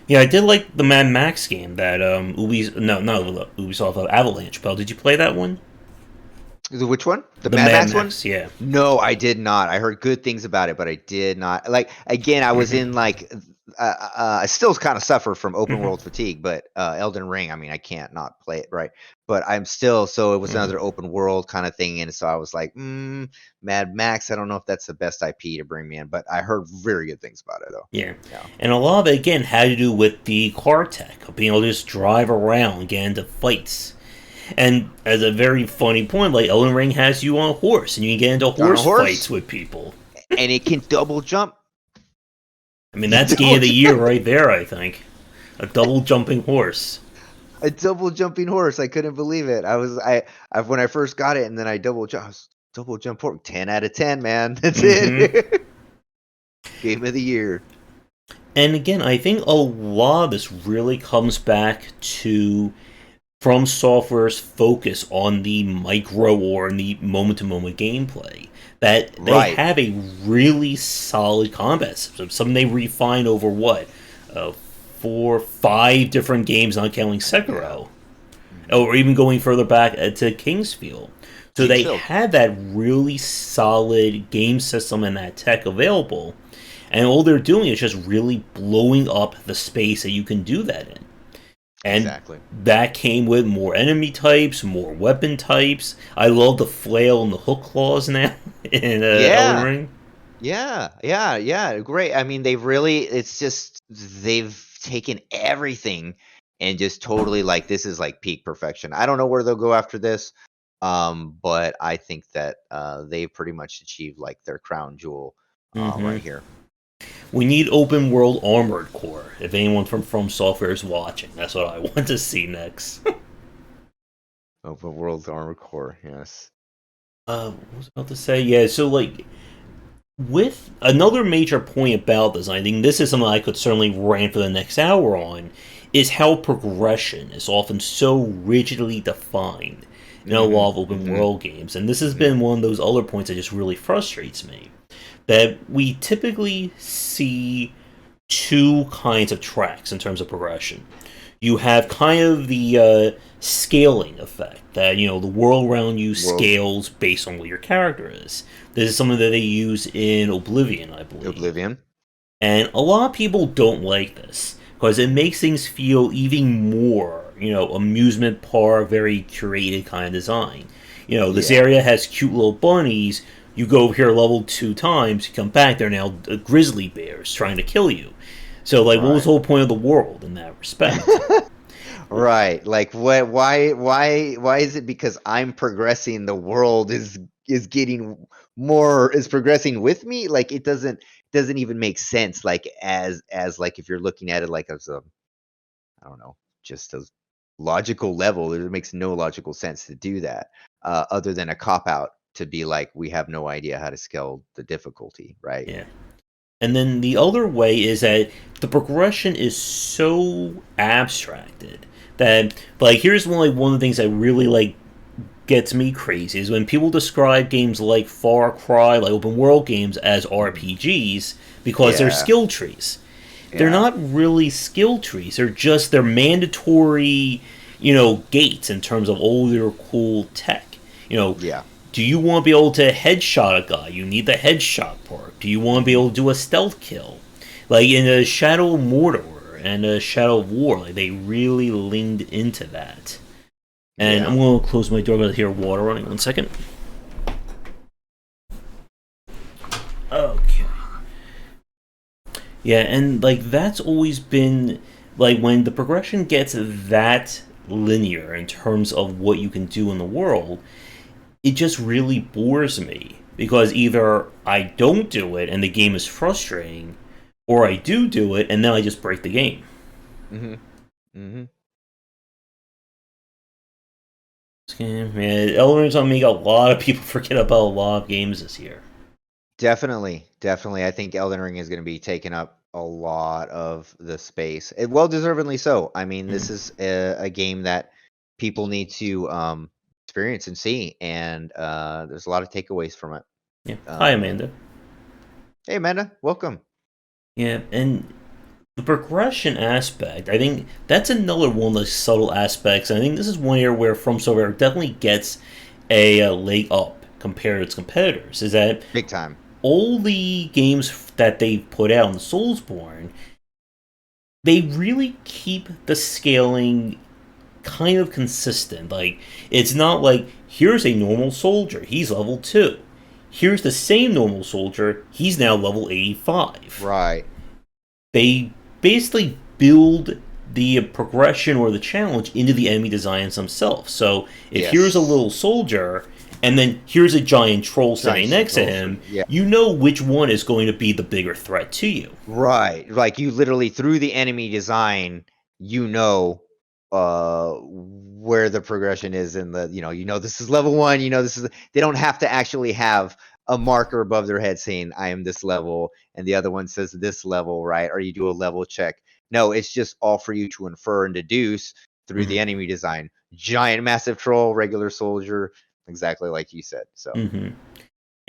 Yeah, I did like the Mad Max game that Ubisoft Avalanche. Bell, did you play that one? Which one? The The Mad Mad Max one? Max, yeah. No, I did not. I heard good things about it, but I did not. Like again, I was Hmm. in like I still kind of suffer from open Hmm. world fatigue, but Elden Ring, I mean, I can't not play it, right? But I'm still so it was Hmm. another open world kind of thing, and so I was like, Mad Max. I don't know if that's the best IP to bring me in, but I heard very good things about it though. Yeah. Yeah. And a lot of it, again, had to do with the car tech, of being able to just drive around and get into fights. And as a very funny point, like Elden Ring has you on a horse, and you can get into On a horse fights horse, with people. and it can double jump. I mean, that's game double of the year right there, I think. A double jumping horse. A double jumping horse. I couldn't believe it. I when I first got it, and then I double jump horse. 10 out of 10, man. That's Hmm. it. Game of the year. And again, I think a lot of this really comes back to From Software's focus on the micro or the moment to moment gameplay. That they Right. have a really solid combat system. Something they refine over what? Uh, 4, 5 different games, not counting Yeah. Sekiro. Hmm. Or even going further back to Kingsfield. So they Kingsfield. had that really solid game system and that tech available. And all they're doing is just really blowing up the space that you can do that in. And Exactly. that came with more enemy types, more weapon types. I love the flail and the hook claws now in Elden Yeah. Ring. Yeah. Yeah. Yeah. Great. I mean, they've really. It's just they've taken everything and just totally like this is like peak perfection. I don't know where they'll go after this. But I think that they pretty much achieved like their crown jewel Hmm. right here. We need open world Armored Core. If anyone from Software is watching, that's what I want to see next. Open World Armored Core, yes. What was I about to say? Yeah, so like with another major point about this, I think this is something I could certainly rant for the next hour on, is how progression is often so rigidly defined in a Mm-hmm. lot of open Mm-hmm. world games. And this has Mm-hmm. been one of those other points that just really frustrates me. That we typically see two kinds of tracks in terms of progression. You have kind of the scaling effect that the world around you World scales based on what your character is. This is something that they use in Oblivion, I believe, Oblivion. and a lot of people don't like this because it makes things feel even more, amusement park, very curated kind of design. This Yeah. area has cute little bunnies. You go over here level 2 times, you come back, they're now grizzly bears trying to kill you. So, like, what was Right. the whole point of the world in that respect? Right. Like what why is it because I'm progressing the world is getting more is progressing with me? Like it doesn't even make sense like as like if you're looking at it like as a I don't know, just a logical level, it makes no logical sense to do that, other than a cop out to be like, we have no idea how to scale the difficulty, right? Yeah. And then the other way is that the progression is so abstracted that, like, here's one of the things that really like gets me crazy is when people describe games like Far Cry, like open world games, as Mhm. RPGs because they're Yeah, skill trees. They're yeah, not really skill trees. They're mandatory, gates in terms of all their cool tech. You know, yeah. do you want to be able to headshot a guy? You need the headshot part. Do you want to be Hmm. able to do a stealth kill? Like in a Shadow of Mordor and a Shadow of War, like they really leaned into that. And I'm Yeah, going to close my door because I hear water running. 1 second. Okay. Yeah, and like that's always been like when the progression gets that linear in terms of what you can do in the world, it just really bores me because either I don't do it and the game is frustrating, or I do it and then I just break the game. hmm, hmm. Man, Elden Ring's gonna make a lot of people forget about a lot of games this year. Definitely, definitely. I think Elden Ring is going to be taking up a lot of the space, and well deservedly so. I mean, Mm, this is a game that people need to experience and see, and there's a lot of takeaways from it. yeah. Hi, And Amanda. hey, Amanda, welcome. Yeah, and the progression aspect, I think that's another one of the subtle aspects. I think this is one area where From Software definitely gets a leg up compared to its competitors. Is that Big time. all the games that they've put out in the Soulsborne, they really keep the scaling kind of consistent. Like, it's not like, here's a normal soldier, he's level 2. Here's the same normal soldier, he's now level 85. Right. They basically build the progression or the challenge into the enemy designs themselves. So if here's a Yes. little soldier and then here's a giant troll Giant standing next to controls. him, Yeah. you know which one is going to be the bigger threat to you. Right. Like you literally through the enemy design, you know where the progression is in the, this is level 1, this is they don't have to actually have a marker above their head saying I am this level and the other one says this level, right? Or you do a level check. No, it's just all for you to infer and deduce through the Mm-hmm. enemy design. Giant massive troll, regular soldier, exactly like you said. So, Mm-hmm.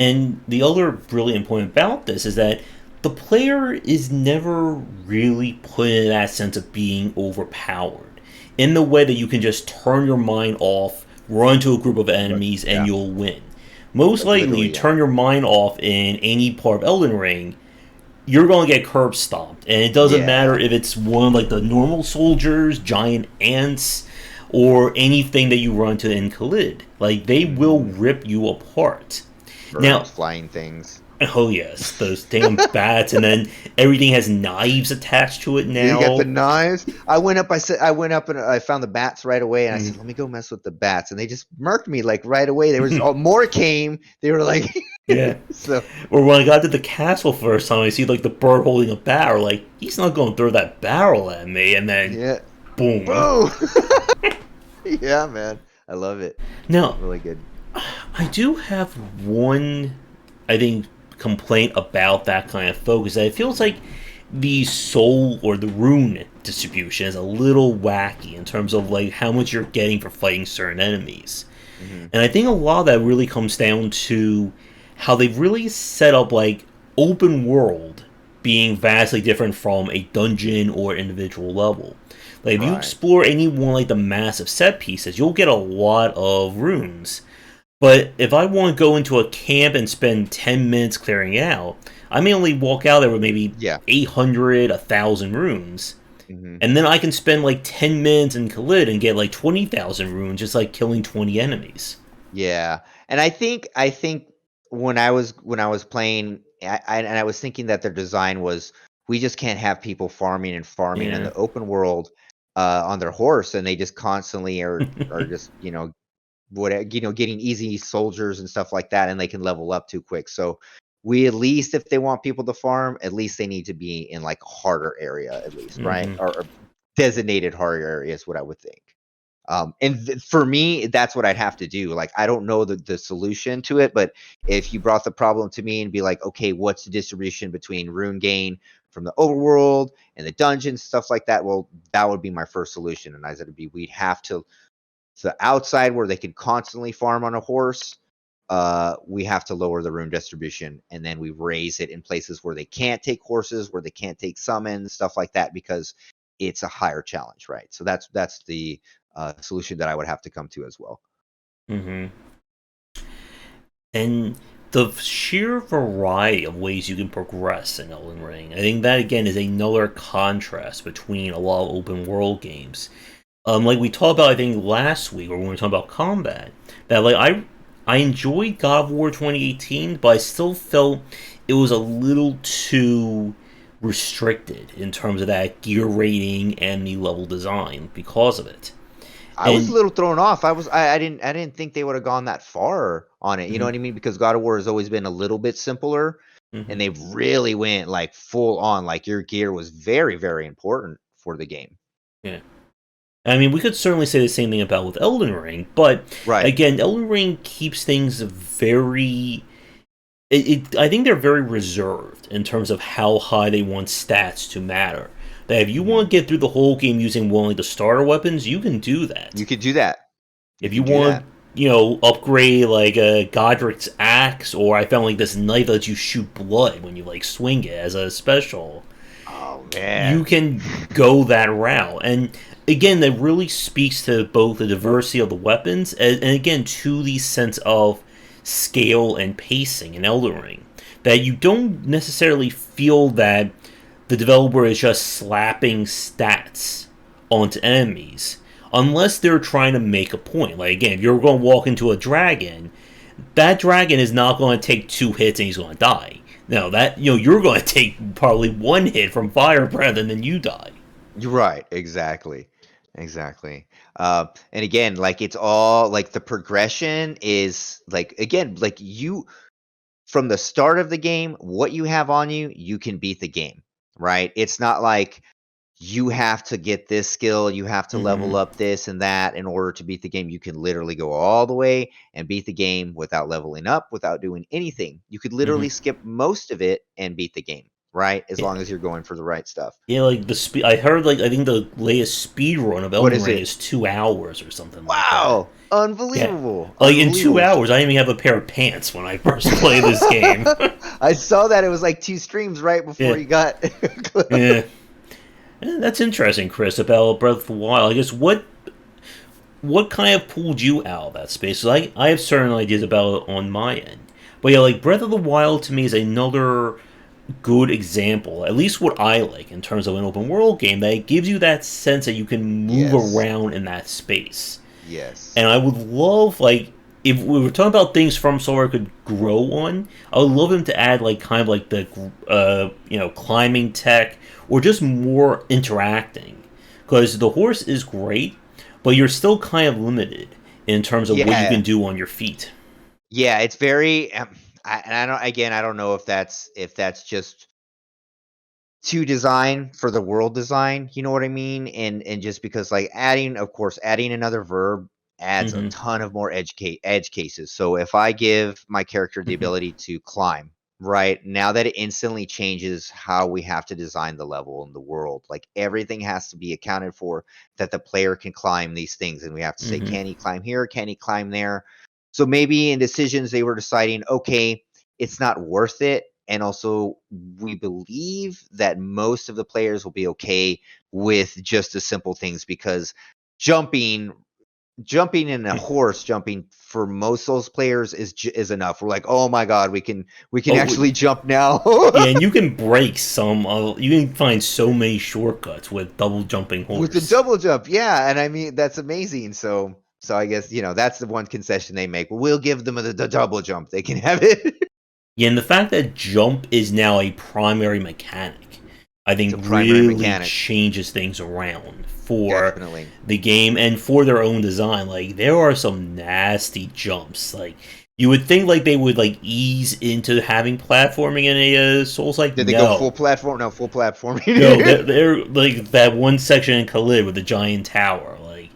And the other brilliant point about this is that the player is never really put in that sense of being overpowered in the way that you can just turn your mind off, run to a group of but enemies, and yeah, you'll win. Most likely, you literally, yeah. turn your mind off in any part of Elden Ring, you're going to get curb stomped. And it doesn't Yeah. matter if it's one of like the normal soldiers, giant ants, or anything that you run to in Khalid. Like, they will Hmm. rip you apart. Birds, Now, flying things. oh yes, those damn bats, and then everything has knives attached to it You got the now. knives. I went up and I found the bats right away, and I Mm. said, "Let me go mess with the bats," and they just murked me like right away. There was more came. They were like, Yeah. so Or when I got to the castle first time, I see like the bird holding a barrel. Like, he's not going to throw that barrel at me, and then yeah, boom. boom. Yeah, man, I love it. Now, Really good. I do have one, I think, complaint about that kind of focus. That it feels like the soul or the rune distribution is a little wacky in terms of like how much you're getting for fighting certain enemies. Hmm. And I think a lot of that really comes down to how they've really set up like open world being vastly different from a dungeon or individual level. Like if you Right. explore any one like the massive set pieces, you'll get a lot of runes. But if I want to go into a camp and spend 10 minutes clearing out, I may only walk out there with maybe Yeah. 800, 1,000 runes. Hmm. And then I can spend like 10 minutes in Khalid and get like 20,000 runes just like killing 20 enemies. Yeah, and I think when I was playing, and I was thinking that their design was we just can't have people farming and farming in Yeah. the open world on their horse, and they just constantly are just getting easy soldiers and stuff like that, and they can level up too quick. So we at least if they want people to farm, at least they need to be in like a harder area at least, right? Hmm. Or designated harder area is what I would think. For me, that's what I'd have to do. Like, I don't know the solution to it, but if you brought the problem to me and be like, okay, what's the distribution between rune gain from the overworld and the dungeons, stuff like that, well, that would be my first solution. And I said, it'd be, we'd have to the outside where they can constantly farm on a horse. We have to lower the rune distribution, and then we raise it in places where they can't take horses, where they can't take summons, stuff like that, because it's a higher challenge, right? So that's the solution that I would have to come to as well. Mm-hmm. And the sheer variety of ways you can progress in Elden Ring, I think that again is another contrast between a lot of open world games. Like we talked about, I think last week, or when we were talking about combat, that like I enjoyed God of War 2018, but I still felt it was a little too restricted in terms of that gear rating and the level design because of it. I was a And little thrown off. I didn't think they would have gone that far on it. You know mhm, what I mean? Because God of War has always been a little bit simpler, and mhm, they really went like full on. Like your gear was very, very important for the game. yeah. I mean, we could certainly say the same thing about with Elden Ring, but Right. again, Elden Ring keeps things very. I think they're very reserved in terms of how high they want stats to matter. That if you Hmm. want to get through the whole game using only the starter weapons, you can do that. You could do that. You If you could do want, that. upgrade like a Godric's axe, or I found like this knife that lets you shoot blood when you like swing it as a special, Oh you man. can go that route. And again, that really speaks to both the diversity of the weapons and again to the sense of scale and pacing in Elden Ring. That you don't necessarily feel that the developer is just slapping stats onto enemies unless they're trying to make a point. Like again, if you're going to walk into a dragon, that dragon is not going to take 2 hits and he's going to die. No, that you're going to take probably 1 hit from fire breath and then you die. You're right. Exactly. Exactly. And again, like it's all like the progression is like again, like you from the start of the game, what you have on you, you can beat the game, right? It's not like you have to get this skill, you have to level Mm-hmm. up this and that in order to beat the game. You can literally go all the way and beat the game without leveling up, without doing anything. You could literally Mm-hmm. skip most of it and beat the game, right? As Yeah, long as you're going for the right stuff. yeah. Like the speed. I heard like I think the latest speed run of What Elden is Ring it? is 2 hours or something like that. Wow! Yeah, Unbelievable! like in two Unbelievable. hours, I didn't even have a pair of pants when I first played this game. I saw that it was like 2 streams right before Yeah, you got. yeah. That's interesting, Chris, about Breath of the Wild. I guess what kind of pulled you out of that space? 'Cause I have certain ideas about it on my end. But yeah, like Breath of the Wild to me is another good example, at least what I like in terms of an open world game, that it gives you that sense that you can move Yes. around in that space. Yes. And I would love, like, if we were talking about things From Software could grow on, I would love them to add, like, kind of like the, climbing tech, or just more interacting. Because the horse is great, but you're still kind of limited in terms of what you can Yeah. do on your feet. Yeah. It's very. And I don't. Again, I don't know if that's just to design for the world design, you know what I mean? And just because like adding, of course, adding another verb adds a Mm-hmm. ton of more edge cases. So if I give my character the Mm-hmm. ability to climb, right? Now that it instantly changes how we have to design the level in the world. Like everything has to be accounted for that the player can climb these things. And we have to say, Mm-hmm. can he climb here? Can he climb there? So maybe in decisions they were deciding, okay, it's not worth it. And also, we believe that most of the players will be okay with just the simple things because jumping, jumping in a horse, jumping for most of those players is enough. We're like, oh my god, we can Oh, actually jump now. yeah, and you can break some. You can find so many shortcuts with double jumping With the horse. double jump, yeah, and I mean that's amazing. So I guess that's the one concession they make. We'll give them the double jump; they can have it. Yeah, and the fact that jump is now a primary mechanic, I It's think a primary really mechanic, changes things around for definitely. the game and for their own design. Like there are some nasty jumps. Like you would think like they would like ease into having platforming in a Souls. Like Did they go full no, platform? No, full platform. no, they're like that one section in Khalid with the giant tower. Like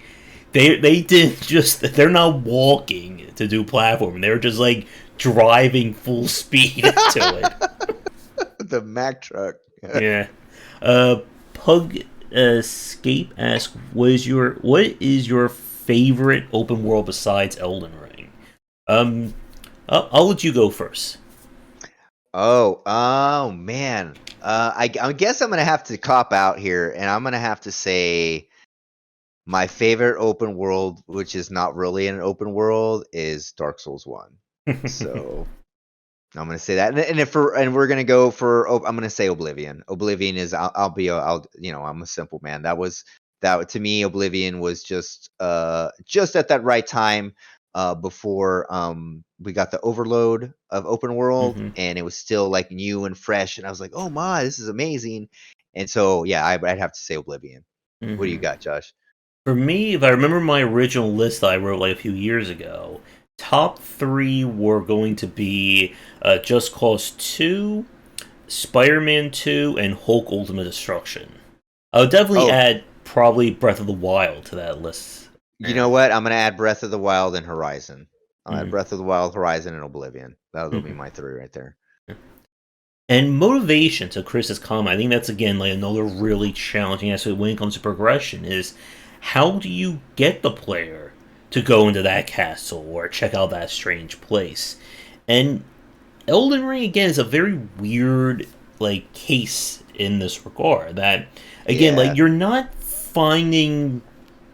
they did just they're not walking to do platforming. They were just like driving full speed to it. The Mack truck. Yeah. Pug Escape asks, what is your favorite open world besides Elden Ring? Um, I'll let you go first. Oh man. I guess I'm gonna have to cop out here, and I'm gonna have to say my favorite open world, which is not really an open world, is Dark Souls One. So I'm gonna say that, and if we're gonna go for, I'm gonna say Oblivion. Oblivion is, I'll I'm a simple man. That to me, Oblivion was just at that right time, before we got the overload of open world, hmm and it was still like new and fresh, and I was like, oh my, this is amazing. And so yeah, I'd have to say Oblivion. What do you hmm got, Josh? For me, if I remember my original list that I wrote like a few years ago, top three were going to be Just Cause 2, Spider Man 2, and Hulk Ultimate Destruction. I would definitely Oh, add probably Breath of the Wild to that list. you know And, what? I'm gonna add Breath of the Wild and Horizon. I'll add mhm, Breath of the Wild, Horizon, and Oblivion. That'll be mhm. my three right there. And motivation, to Chris's comment, I think that's again like another really challenging aspect when it comes to progression is how do you get the player to go into that castle or check out that strange place? And Elden Ring again is a very weird like case in this regard. That again, like Yeah, you're not finding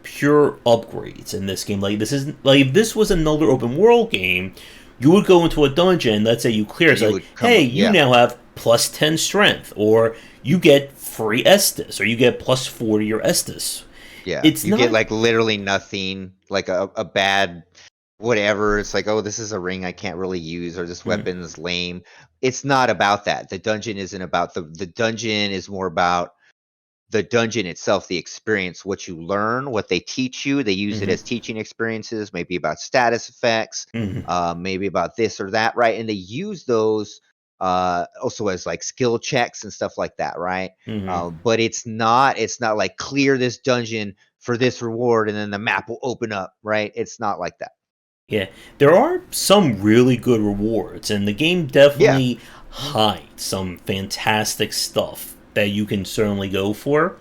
pure upgrades in this game. Like this is like if this was another open world game, you would go into a dungeon. Let's say you clear, and it's you like, would come. hey, you Yeah, now have plus 10 strength, or you get free Estus, or you get plus 40 your Estus. yeah. It's You get not. like literally nothing, like a bad whatever. It's like, oh, this is a ring I can't really use, or this Mm, weapon is lame. It's not about that. The dungeon isn't about the dungeon is more about the dungeon itself, the experience, what you learn, what they teach you. They use it mm-hmm, as teaching experiences, maybe about status effects, mm-hmm, maybe about this or that, right? And they use those also as like skill checks and stuff like that, right? mm-hmm. But it's not like clear this dungeon for this reward and then the map will open up, right? It's not like that. Yeah, there are some really good rewards, and the game Yeah. definitely Mhm. hides some fantastic stuff that you can certainly go for.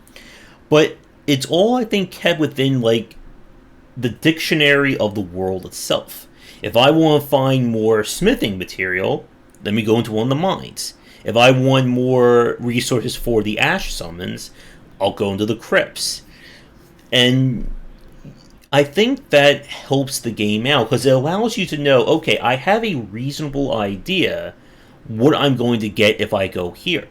But it's all I think kept within like the dictionary of the world itself. If I want to find more smithing material, let me go into one of the mines. If I want more resources for the ash summons, I'll go into the crypts. And I think that helps the game out because it allows you to know, okay, I have a reasonable idea what I'm going to get if I go here.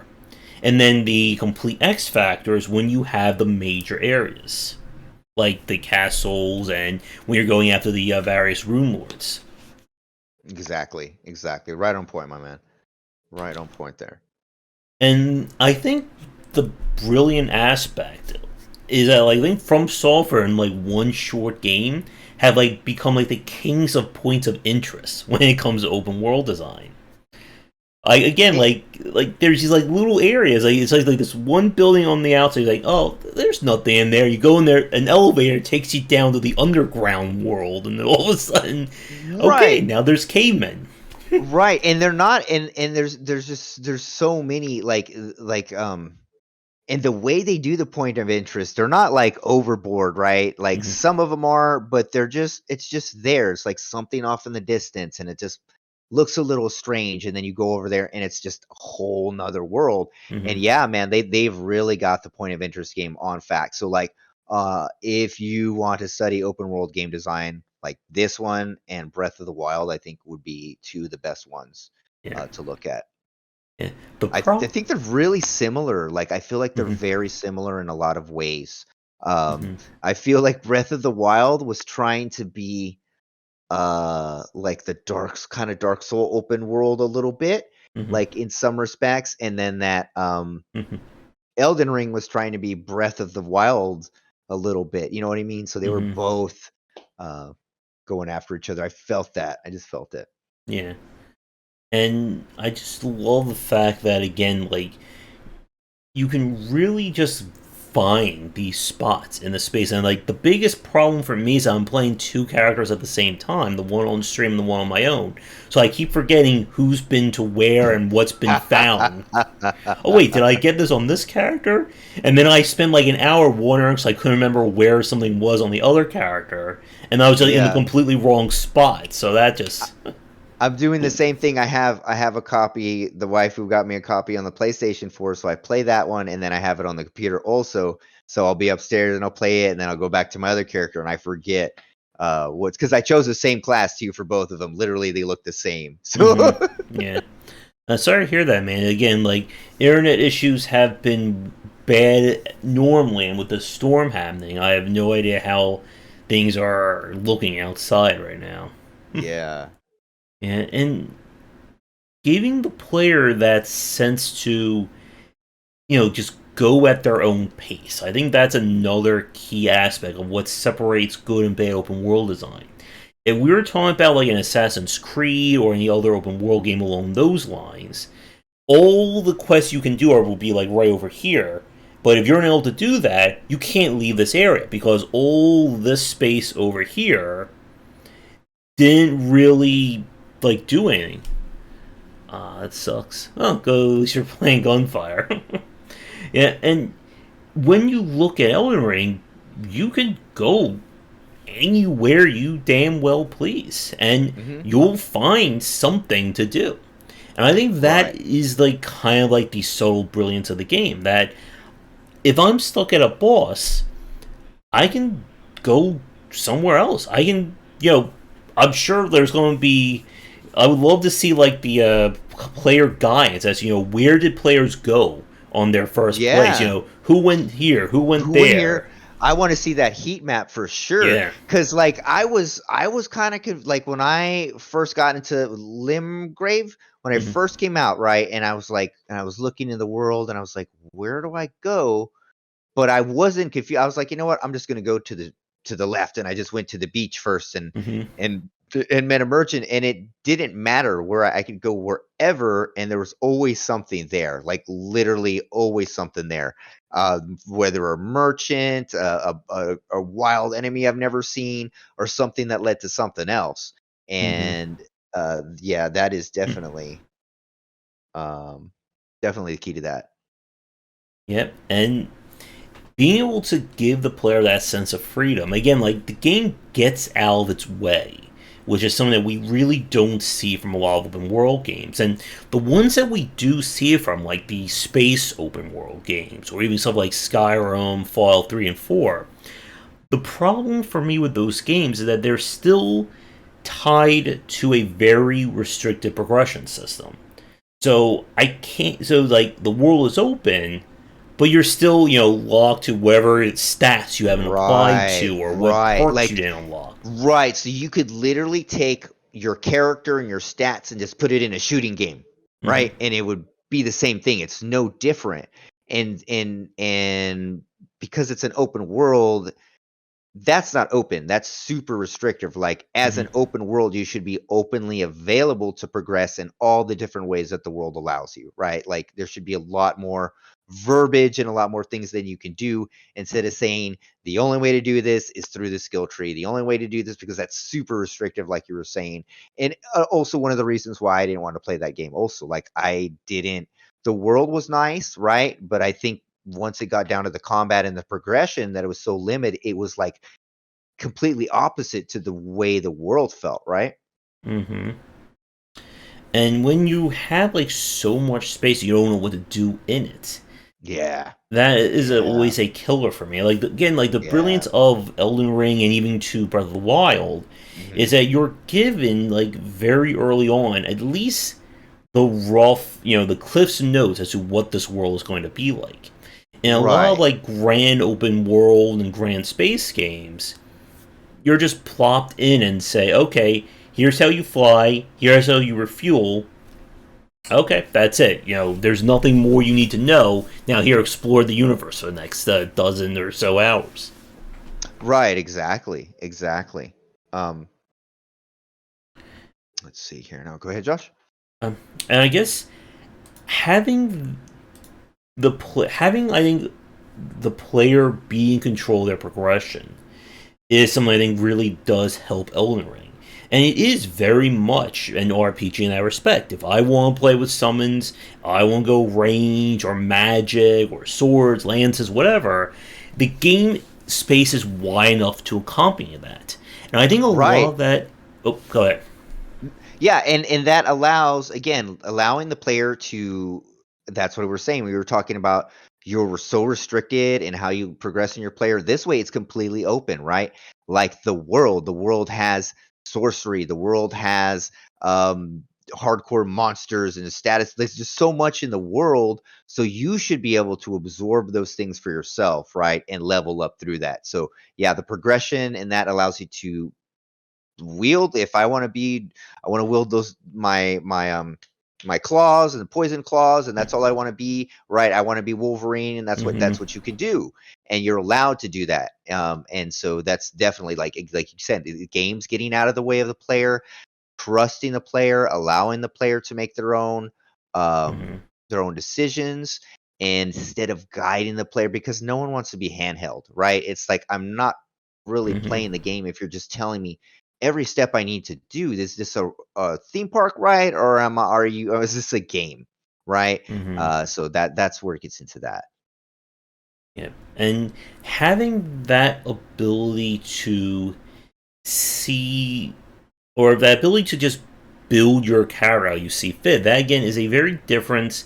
And then the complete X factor is when you have the major areas, like the castles and when you're going after the various rune lords. Exactly. Exactly. Right on point, my man. Right on point there. And I think the brilliant aspect is that like I think From Software in like one short game have like become like the kings of points of interest when it comes to open world design. Like again, It, like there's these like little areas. Like it's like this one building on the outside. Like oh, there's nothing in there. You go in there, an elevator takes you down to the underground world, and then all of a sudden, okay, right. now there's cavemen. Right, and they're not, and there's so many and the way they do the point of interest, they're not like overboard, right? Like hmm some of them are, but it's just there. It's like something off in the distance, and it just looks a little strange. And then you go over there, and it's just a whole nother world. hmm And yeah, man, they've really got the point of interest game on fact. So like, if you want to study open world game design, like this one and Breath of the Wild, I think would be two of the best ones Yeah, to look at. yeah. The I pro. think they're really similar. Like I feel like they're hmm very similar in a lot of ways. hmm I feel like Breath of the Wild was trying to be like the Dark Soul open world a little bit, hmm like in some respects, and then that hmm Elden Ring was trying to be Breath of the Wild a little bit. You know what I mean? So they were hmm both uh going after each other. I felt that. I just felt it. Yeah, and I just love the fact that again, like you can really just find these spots in the space. And like the biggest problem for me is I'm playing two characters at the same time, the one on stream and the one on my own. So I keep forgetting who's been to where and what's been found. Oh wait, did I get this on this character? And then I spent like an hour wondering because I couldn't remember where something was on the other character, and I was just in the Yeah. completely wrong spot. So that just I'm doing the same thing. I have a copy. The wife who got me a copy on the PlayStation 4, so I play that one, and then I have it on the computer also. So I'll be upstairs and I'll play it, and then I'll go back to my other character, and I forget what's because I chose the same class too for both of them. Literally, they look the same. mm-hmm. So Yeah. Sorry to hear that, man. Again, like internet issues have been bad normally, and with the storm happening, I have no idea how things are looking outside right now. yeah, And giving the player that sense to, just go at their own pace. I think that's another key aspect of what separates good and bad open world design. If we were talking about like an Assassin's Creed or any other open world game along those lines, all the quests you can do will be like right over here. But if you're unable to do that, you can't leave this area because all this space over here didn't really like do anything. Ah, that sucks. Oh, at least you're playing Gunfire. Yeah, and when you look at Elden Ring, you can go anywhere you damn well please, and hmm you'll find something to do. And I think that right, is like kind of like the subtle brilliance of the game. That if I'm stuck at a boss, I can go somewhere else. I can, I'm sure there's going to be. I would love to see like the player guides as where did players go on their first place. yeah. Who went here, who went Who in there. here? I want to see that heat map for sure. Yeah. Cause like I was kind of like when I first got into Limgrave, when I Hmm. first came out, right? And I was looking in the world, and I was like, where do I go? But I wasn't confused. I was like, you know what? I'm just gonna go to the left, and I just went to the beach first, Hmm. and and met a merchant, and it didn't matter where I could go wherever, and there was always something there, like literally always something there. Whether a merchant, a wild enemy I've never seen, or something that led to something else, Hmm. and yeah, that is um, definitely the key to that. Yep. And being able to give the player that sense of freedom. Again, like the game gets out of its way, which is something that we really don't see from a lot of open world games. And the ones that we do see it from, like the space open world games, or even stuff like Skyrim, Fallout 3 and 4, the problem for me with those games is that they're still tied to a very restricted progression system. So I can't. So like the world is open, but you're still locked to whatever stats you haven't applied Right, to or what right. perks you Like didn't unlock. right, so you could literally take your character and your stats and just put it in a shooting game, Hmm. right? And it would be the same thing. It's no different. And because it's an open world, that's not open. That's super restrictive. Like as an Hmm. open world, you should be openly available to progress in all the different ways that the world allows you, right? Like there should be a lot more verbiage and a lot more things that you can do instead of saying the only way to do this is through the skill tree. The only way to do this because that's super restrictive, like you were saying. And also one of the reasons why I didn't want to play that game. Also, like I didn't. The world was nice, right? But I think once it got down to the combat and the progression that it was so limited, it was like completely opposite to the way the world felt, right? Hmm. And when you have like so much space, you don't know what to do in it. Yeah. That is Yeah. always a killer for me. Like again, like the Yeah. brilliance of Elden Ring and even to Breath of the Wild Mhm. is that you're given like very early on at least the rough, the Cliff's notes as to what this world is going to be like. In a lot of Right. like grand open world and grand space games, you're just plopped in and say, okay, here's how you fly, here's how you refuel. Okay, that's it. There's nothing more you need to know. Now, here, explore the universe for the next dozen or so hours. Right, exactly. Exactly. Um, let's see here. Now go ahead, Josh. And I guess having having, I think, the player be in control of their progression is something I think really does help Elden Ring. And it is very much an RPG in that respect. If I want to play with summons, I want to go range or magic or swords, lances, whatever, the game space is wide enough to accompany that. And I think a lot Right. of that. Oh, go ahead. Yeah, and that allows, again, allowing the player to, that's what we were saying. We were talking about you're so restricted in how you progress in your player. This way it's completely open, right? Like the world has sorcery, the world has um hardcore monsters and status. There's just so much in the world, so you should be able to absorb those things for yourself, right? And level up through that. So, yeah, the progression and that allows you to wield, if I want to be, I want to wield those my claws and the poison claws, and that's all I want to be, right? I want to be Wolverine, and Mm-hmm. that's what you can do, and you're allowed to do that. And so that's definitely, like you said, the game's getting out of the way of the player, trusting the player, allowing the player to make Mm-hmm. their own decisions instead of guiding the player, because no one wants to be handheld, right? It's like, I'm not really Mm-hmm. playing the game if you're just telling me every step I need to do. Is this a theme park ride, or or is this a game, right? Mm-hmm. So that's where it gets into that. Yeah. And having that ability to see, or that ability to just build your character how you see fit, that again is a very different.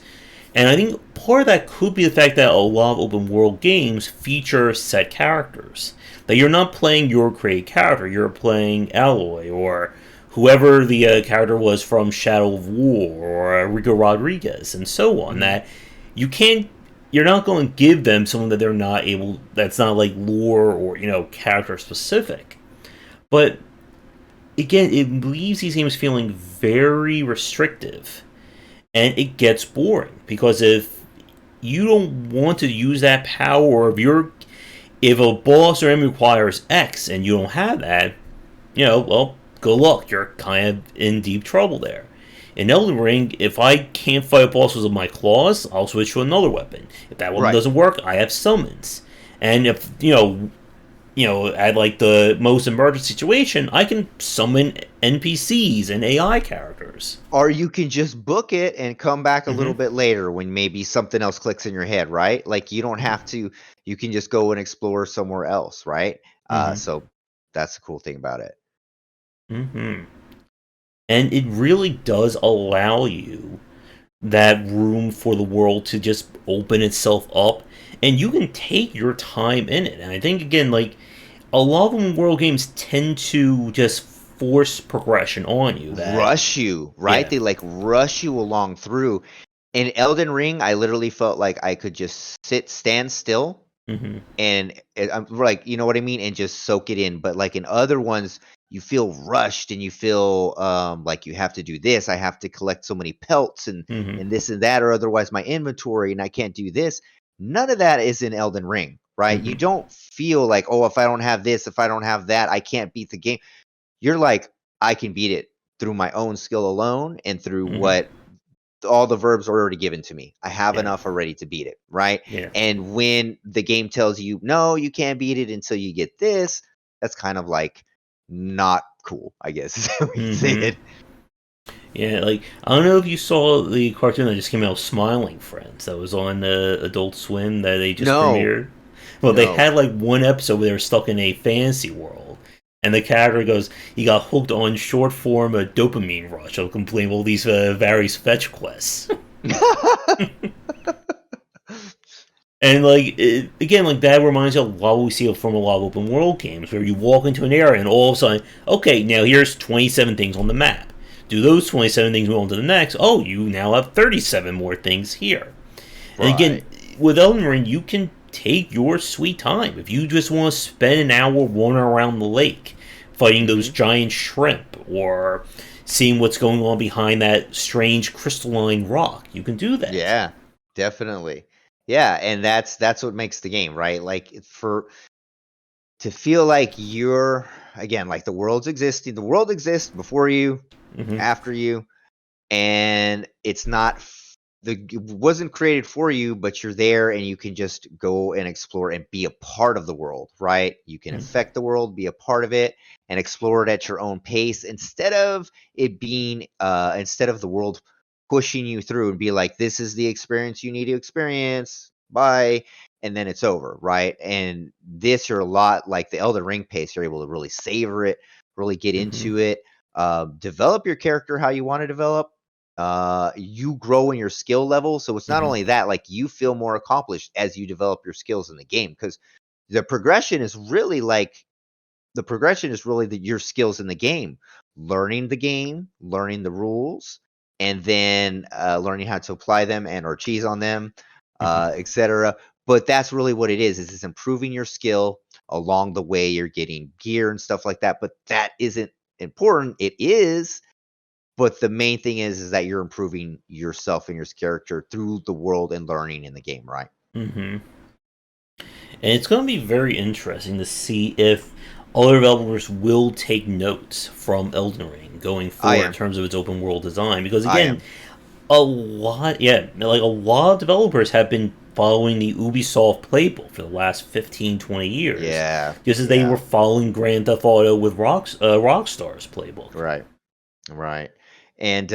And I think part of that could be the fact that a lot of open world games feature set characters. That you're not playing your created character, you're playing Alloy or whoever the character was from Shadow of War or Rico Rodriguez and so on. Hmm. That you can't, you're not going to give them someone that they're not able, that's not like lore or, character specific. But again, it leaves these games feeling very restrictive and it gets boring because if you don't want to use that power, or if a boss or enemy requires X and you don't have that, well, good luck. You're kind of in deep trouble there. In Elden Ring, if I can't fight bosses with my claws, I'll switch to another weapon. If that weapon Right. doesn't work, I have summons. And if at like the most emergent situation, I can summon NPCs and AI characters. Or you can just book it and come back a Mm-hmm. little bit later when maybe something else clicks in your head, right? Like, you don't have to, you can just go and explore somewhere else, right? Mm-hmm. So that's the cool thing about it. Mm-hmm. And it really does allow you that room for the world to just open itself up, and you can take your time in it. And I think again, like a lot of world games tend to just force progression on you. That Rush you, right? yeah. They like rush you along through. In Elden Ring, I literally felt like I could just stand still, Mm-hmm. and I'm like, you know what I mean, and just soak it in. But like in other ones, you feel rushed and you feel like you have to do this. I have to collect so many pelts Mm-hmm. and this and that, or otherwise my inventory, and I can't do this. None of that is in Elden Ring, right? You Mm-hmm. don't feel like, oh, if I don't have this, if I don't have that, I can't beat the game. You're like, I can beat it through my own skill alone and through Mm-hmm. what all the verbs are already given to me. I have Yeah. enough already to beat it, right? Yeah. And when the game tells you, no, you can't beat it until you get this, that's kind of like not cool, I guess is how we can say Mm-hmm. it. Yeah, like I don't know if you saw the cartoon that just came out, Smiling Friends, that was on Adult Swim that they just No, premiered. Well, they no. had like one episode where they were stuck in a fantasy world, and the character goes, he got hooked on short form a dopamine rush of completing all these various fetch quests. And like again, like that reminds you of what we see from a lot of open world games, where you walk into an area and all of a sudden, okay, now here's 27 things on the map. Do those 27 things move on to the next? Oh, you now have 37 more things here. And again, Right. with Elden Ring, you can take your sweet time. If you just want to spend an hour wandering around the lake, fighting those Hmm. giant shrimp, or seeing what's going on behind that strange crystalline rock, you can do that. Yeah, definitely. Yeah, and that's what makes the game, right? Like, for to feel like you're, again, like the world exists before you, Hmm. after you, and it's not it wasn't created for you, but you're there and you can just go and explore and be a part of the world, right? You can affect the world, be a part of it, and explore it at your own pace instead of it being instead of the world pushing you through and be like, this is the experience you need to experience. Bye. And then it's over, right? And this, you're a lot like the Elden Ring pace. You're able to really savor it, really get Mm-hmm. into it, develop your character how you want to develop. You grow in your skill level, so it's not Mm-hmm. only that, like, you feel more accomplished as you develop your skills in the game, because the progression is really like your skills in the game, learning the rules, and then learning how to apply them and or cheese on them, Mm-hmm. etc. But that's really what it is it's improving your skill along the way. You're getting gear and stuff like that, but that isn't important. It is, but the main thing is that you're improving yourself and your character through the world and learning in the game, right? Mm-hmm. And it's going to be very interesting to see if other developers will take notes from Elden Ring going I forward in am. terms of its open world design. Because I again, am. like a lot of developers have been following the Ubisoft playbook for the last 15, 20 years, Yeah. just as they were Yeah. following Grand Theft Auto with Rockstar's playbook. Right. Right. And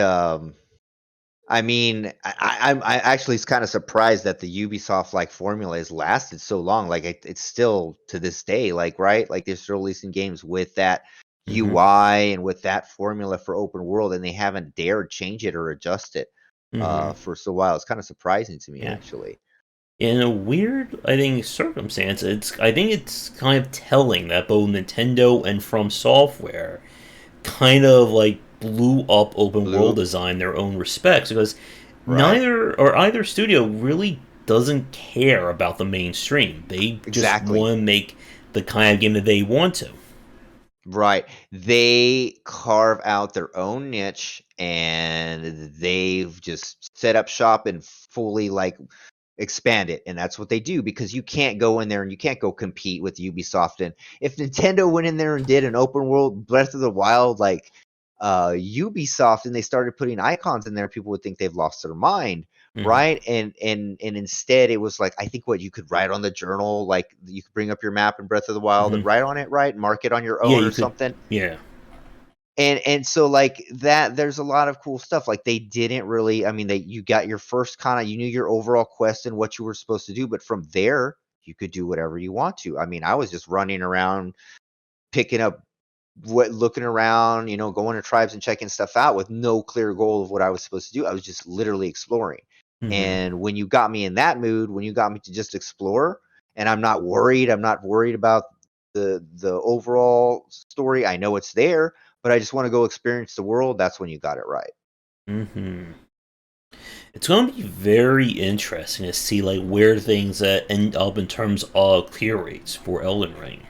I mean, I actually is kind of surprised that the Ubisoft like formula has lasted so long. Like it's still to this day, like right, like they're still releasing games with that Mm-hmm. UI and with that formula for open world, and they haven't dared change it or adjust it Mm-hmm. for so while. It's kind of surprising to me, Yeah. actually. In a weird, I think, circumstance, I think it's kind of telling that both Nintendo and From Software kind of like blew up open world Blue, design in their own respects because right? either studio really doesn't care about the mainstream. They just Exactly. want to make the kind of game that they want to. Right. They carve out their own niche and they've just set up shop and fully like expand it, and that's what they do because you can't go in there and you can't go compete with Ubisoft. And if Nintendo went in there and did an open world Breath of the Wild like Ubisoft, and they started putting icons in there, people would think they've lost their mind, Hmm. right? And instead it was like, I think what you could write on the journal, like you could bring up your map in Breath of the Wild and Hmm. write on it, right? Mark it on your Yeah, own you or could. something. Yeah. And so like that, there's a lot of cool stuff. Like they didn't really, I mean, they you got your first kind of, you knew your overall quest and what you were supposed to do, but from there you could do whatever you want to. I mean, I was just running around picking up what looking around, going to tribes and checking stuff out with no clear goal of what I was supposed to do. I was just literally exploring. Hmm. And when you got me in that mood, when you got me to just explore, and I'm not worried about the overall story. I know it's there, but I just want to go experience the world. That's when you got it right. Hmm. It's going to be very interesting to see like where things end up in terms of clear rates for Elden Ring.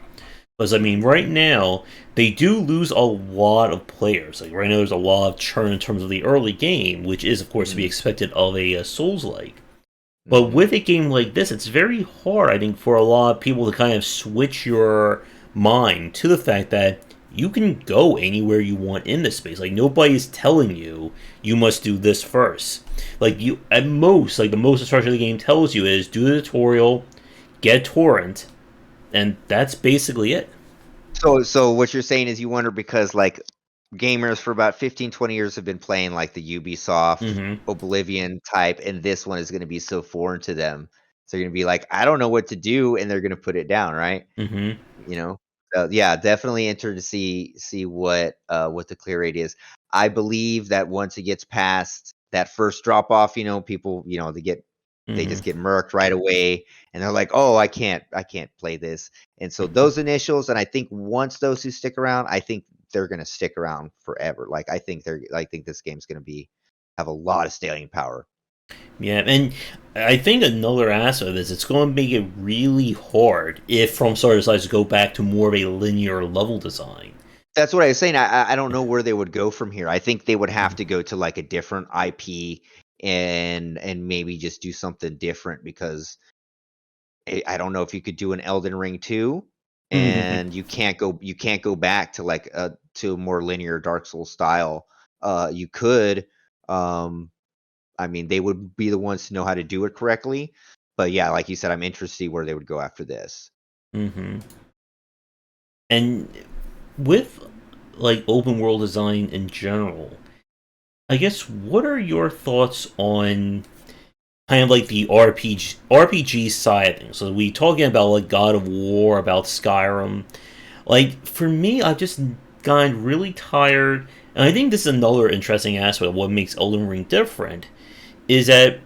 Because I mean, right now they do lose a lot of players. Like right now, there's a lot of churn in terms of the early game, which is of course to be Mm, expected of a Souls-like. But mhm. with a game like this, it's very hard, I think, for a lot of people to kind of switch your mind to the fact that you can go anywhere you want in this space. Like nobody's telling you you must do this first. Like you, at most, like the most instruction the game tells you is do the tutorial, get a torrent, and that's basically it. So what you're saying is you wonder because like gamers for about 15, 20 years have been playing like the Ubisoft Mm-hmm. Oblivion type, and this one is going to be so foreign to them. So you're going to be like, I don't know what to do, and they're going to put it down, right? Mm-hmm. You know? Yeah, definitely enter to see what the clear rate is. I believe that once it gets past that first drop off, people, they just Mm-hmm. get murked right away, and they're like, "Oh, I can't play this." And so those initials, and I think once those who stick around, I think they're gonna stick around forever. Like I think this game's gonna be have a lot of staying power. Yeah, and I think another aspect of this, it's going to make it really hard if From Software decides to go back to more of a linear level design. That's what I was saying. I don't know where they would go from here. I think they would have to go to like a different IP and maybe just do something different because I don't know if you could do an Elden Ring 2 Mm-hmm. and you can't go back to like to a more linear Dark Souls style. You could um I mean, they would be the ones to know how to do it correctly. But yeah, like you said, I'm interested to see where they would go after this. Hmm. And with like open world design in general, I guess what are your thoughts on kind of like the RPG side of things? So we talking about like God of War, about Skyrim. Like for me, I've just gotten really tired, and I think this is another interesting aspect of what makes Elden Ring different. Is that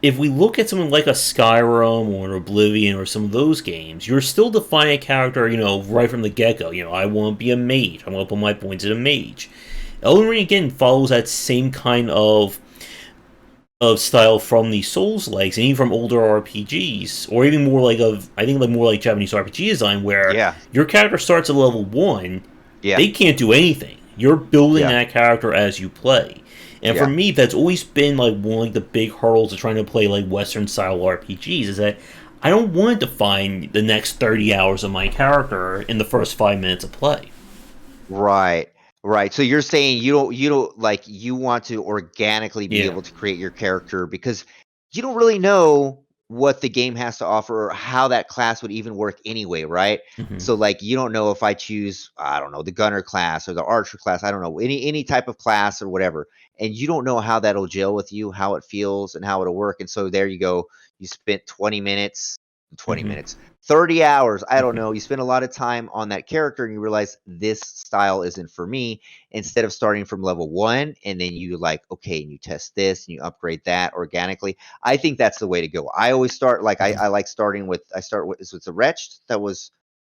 if we look at something like a Skyrim or an Oblivion or some of those games, you're still defining a character, right from the get go. I want to be a mage. I want to put my points in a mage. Elden Ring again follows that same kind of style from the Souls likes and even from older RPGs, or even more like I think like more like Japanese RPG design, where Yeah, your character starts at level 1, yeah, they can't do anything. You're building yeah, that character as you play. And for yeah. me, that's always been like one of like, the big hurdles of trying to play like Western style RPGs is that I don't want to define the next 30 hours of my character in the first 5 minutes of play. Right. Right. So you're saying you don't like you want to organically be Yeah. able to create your character because you don't really know what the game has to offer or how that class would even work anyway, right? Hmm. So like you don't know if I choose, I don't know, the gunner class or the archer class, I don't know, any type of class or whatever. And you don't know how that'll gel with you, how it feels and how it'll work. And so there you go. You spent 20 minutes, 20 Hmm. minutes 30 hours, I don't Hmm. know, you spend a lot of time on that character and you realize this style isn't for me. Instead of starting from level 1 and then you like, okay, and you test this and you upgrade that organically. I think that's the way to go. I always start like I like starting with I start with so it's a wretched that was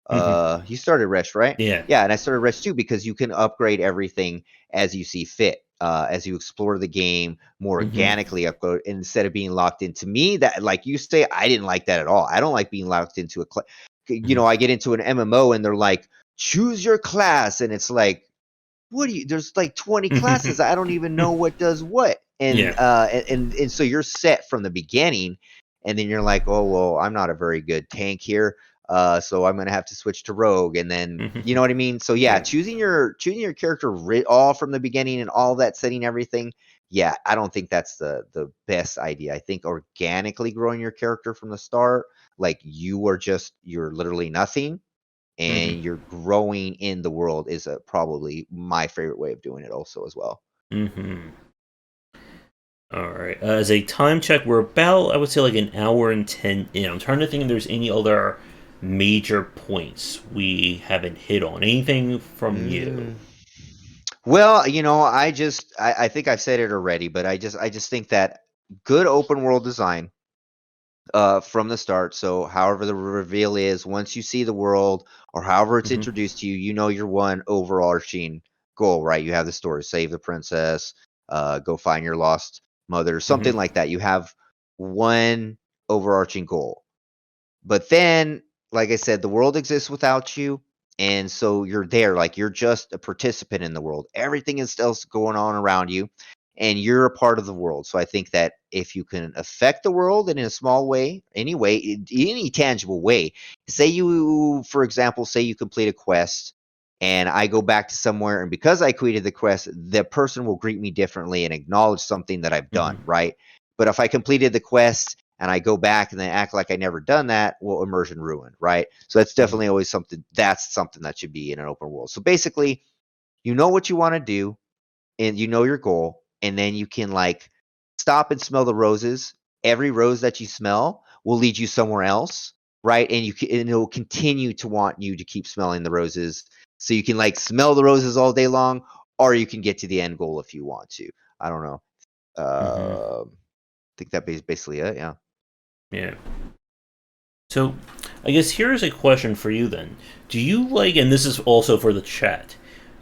Hmm. you started Resh, right? Yeah. Yeah, and I started Resh too because you can upgrade everything as you see fit. As you explore the game more Hmm. organically, upgrade instead of being locked into me. That, like you say, I didn't like that at all. I don't like being locked into Hmm. I get into an MMO and they're like, choose your class, and it's like, what do you? There's like 20 classes. I don't even know what does what, and Yeah. so you're set from the beginning, and then you're like, oh well, I'm not a very good tank here, so I'm gonna have to switch to rogue, and then you know Hmm. what I mean. So yeah, Yeah. choosing your character all from the beginning and all that setting everything. Yeah, I don't think that's the best idea. I think organically growing your character from the start, like you're literally nothing Hmm. and you're growing in the world is probably my favorite way of doing it also as well. Hmm. All right. As a time check, we're about, I would say, like an hour and 10 in. I'm trying to think if there's any other major points we haven't hit on. Anything from you? Mm. Well, I think I've said it already, but I just think that good open world design from the start. So however the reveal is, once you see the world or however it's Hmm. introduced to you, you know your one overarching goal, right? You have the story, save the princess, go find your lost mother, Hmm. something like that. You have one overarching goal. But then, like I said, the world exists without you. And so you're there, like you're just a participant in the world. Everything is else going on around you, and you're a part of the world. So I think that if you can affect the world in a small way, any tangible way, say you, for example, say you complete a quest and I go back to somewhere, and because I created the quest, the person will greet me differently and acknowledge something that I've done, Hmm. right? But if I completed the quest and I go back and then act like I never done that, well, immersion ruined, right? So that's Hmm. definitely always something that should be in an open world. So basically, you know what you want to do and you know your goal, and then you can like stop and smell the roses. Every rose that you smell will lead you somewhere else, right? And it will continue to want you to keep smelling the roses. So you can like smell the roses all day long, or you can get to the end goal if you want to. I don't know. Hmm. I think that is basically it. Yeah. Yeah. So, I guess here's a question for you then. Do you like, and this is also for the chat,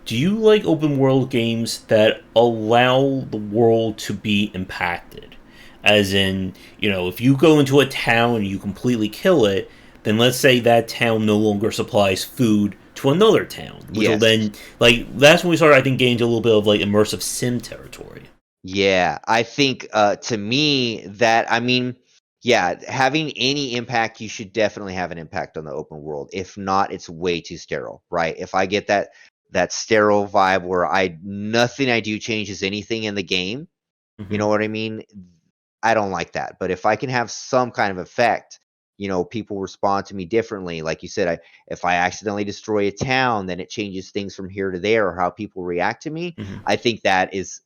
do you like open world games that allow the world to be impacted? As in, if you go into a town and you completely kill it, then let's say that town no longer supplies food to another town, which will Yes. then, like, that's when we start, I think, getting into a little bit of, like, immersive sim territory. Yeah, I think to me that I mean, yeah, having any impact, you should definitely have an impact on the open world. If not, it's way too sterile, right? If I get that sterile vibe where I nothing I do changes anything in the game, You know Hmm. what I mean? I don't like that. But if I can have some kind of effect, people respond to me differently. Like you said, if I accidentally destroy a town, then it changes things from here to there, or how people react to me. Hmm. I think that is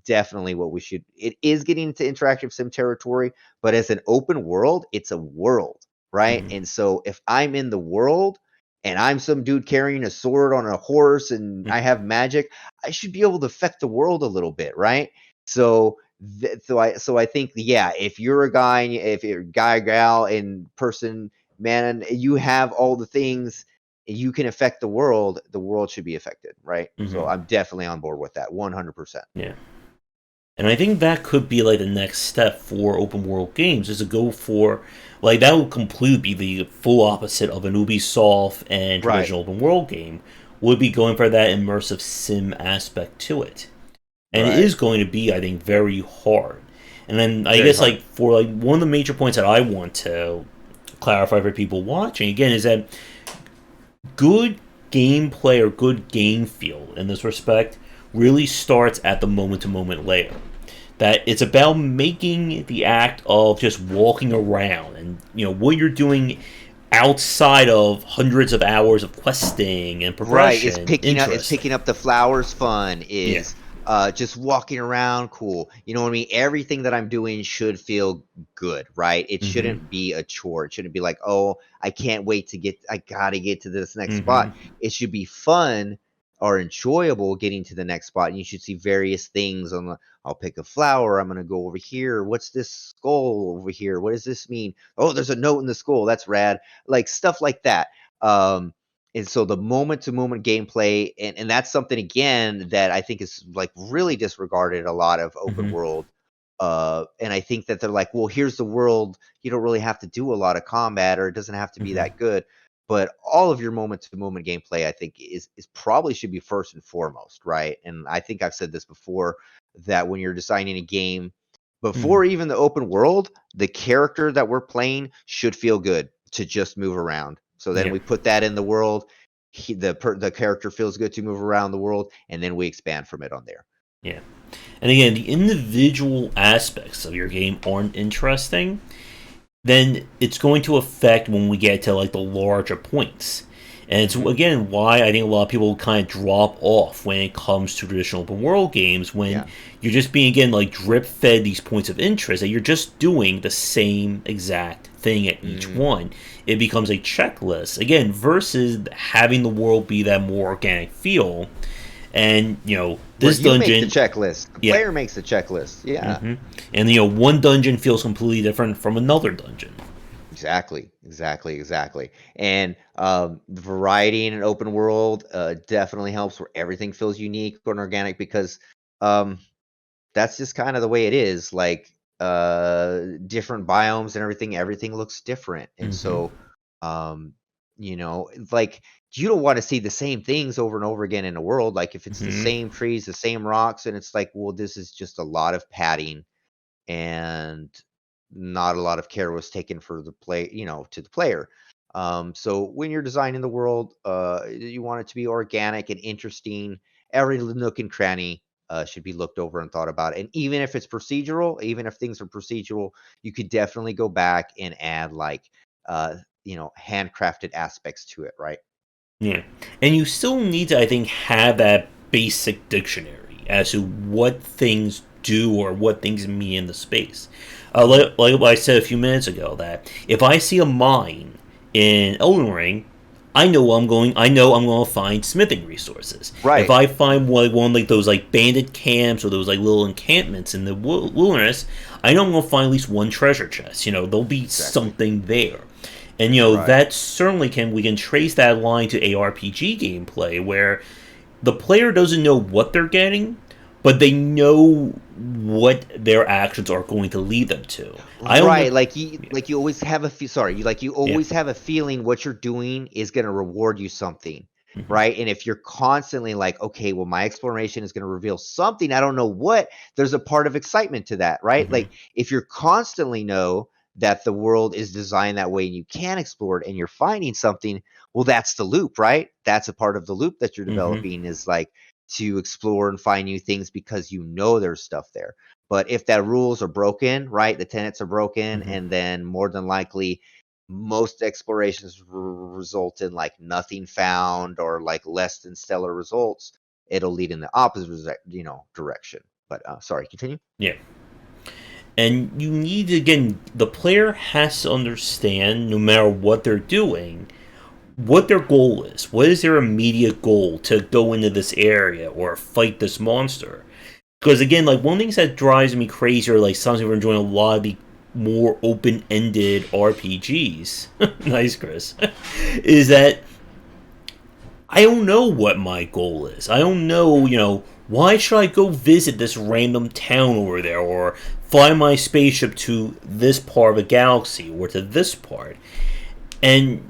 definitely what we should. It is getting into interactive sim territory, but as an open world, it's a world, right? Hmm. And so if I'm in the world and I'm some dude carrying a sword on a horse and I have magic, I should be able to affect the world a little bit, right? So so I think, yeah, if you're a guy, if you're a guy, gal, and person, man, you have all the things, you can affect the world should be affected, right? So Hmm. I'm definitely on board with that 100%. Yeah. And I think that could be like the next step for open world games is to go for like that would completely be the full opposite of an Ubisoft and Right, traditional open world game would be going for that immersive sim aspect to it. And it right. is going to be, I think, very hard. And then I Very guess hard. like for like one of the major points that I want to clarify for people watching again is that good gameplay or good game feel in this respect really starts at the moment to moment layer. That it's about making the act of just walking around and what you're doing outside of hundreds of hours of questing and Right, progression is interesting. picking up the flowers fun, Yeah. is just walking around cool. You know what I mean? Everything that I'm doing should feel good, right? It Mm-hmm. shouldn't be a chore. It shouldn't be like, "Oh, I gotta get to this next Mm-hmm. spot." It should be fun or enjoyable getting to the next spot. And you should see various things on the I'll pick a flower, I'm gonna go over here. What's this skull over here? What does this mean? Oh, there's a note in the skull. That's rad. Like stuff like that. Um and so the moment to moment gameplay, and that's something again that I think is like really disregarded a lot of open Mm-hmm. world. And I think that they're like, well, here's the world. You don't really have to do a lot of combat, or it doesn't have to be Mm-hmm. that good. But all of your moment to moment gameplay, I think, is probably should be first and foremost, right? And I think I've said this before that when you're designing a game, Mm-hmm. before even the open world, the character that we're playing should feel good to just move around. So then Yeah. we put that in the world. The character feels good to move around the world, and then we expand from it on there. Yeah. And again, the individual aspects of your game aren't interesting, then it's going to affect when we get to like the larger points. And it's Hmm. again why I think a lot of people kind of drop off when it comes to traditional open world games when Yeah. you're just being again like drip fed these points of interest that you're just doing the same exact thing at each Hmm. one. It becomes a checklist again versus having the world be that more organic feel. And Where this you make the dungeon, checklist, the yeah, player makes the checklist. Yeah. hmm and one dungeon feels completely different from another dungeon. Exactly, exactly, exactly. And the variety in an open world definitely helps where everything feels unique and organic because um, that's just kind of the way it is. Like different biomes and everything looks different. And Hmm. so, um, like you don't want to see the same things over and over again in a world. Like if it's the Hmm. same trees, the same rocks, and it's like, well, this is just a lot of padding and not a lot of care was taken for the play, to the player. So when you're designing the world, you want it to be organic and interesting. Every nook and cranny should be looked over and thought about. And even if it's procedural, even if things are procedural, you could definitely go back and add like, handcrafted aspects to it, right? Yeah, and you still need to, I think, have that basic dictionary as to what things do or what things mean in the space. Hmm. Like what I said a few minutes ago, that if I see a mine in Elden Ring, I know I'm going. I know I'm going to find smithing resources. If Right, I find one like those like bandit camps or those like little encampments in the wilderness, I know I'm going to find at least one treasure chest. There'll be exactly. something there. And Right. that certainly we can trace that line to ARPG gameplay where the player doesn't know what they're getting, but they know what their actions are going to lead them to. I don't know. Right, like you always have a sorry, you Yeah. always have a feeling what you're doing is going to reward you something, Hmm. right? And if you're constantly like, okay, well, my exploration is going to reveal something, I don't know what, there's a part of excitement to that, right? Hmm. Like if you're constantly know that the world is designed that way and you can explore it and you're finding something, well, that's the loop, right? That's a part of the loop that you're Hmm. developing is like to explore and find new things because you know there's stuff there. But if that rules are broken, right, the tenets are broken, Hmm. and then more than likely most explorations result in like nothing found or like less than stellar results, it'll lead in the opposite, direction. But sorry, continue. Yeah. And you need to, again, the player has to understand, no matter what they're doing, what their goal is. What is their immediate goal to go into this area or fight this monster? Because again, like one of the things that drives me crazy, or like sometimes we're enjoying a lot of the more open-ended RPGs. Nice, Chris. Is that I don't know what my goal is. I don't know, why should I go visit this random town over there or fly my spaceship to this part of a galaxy or to this part? And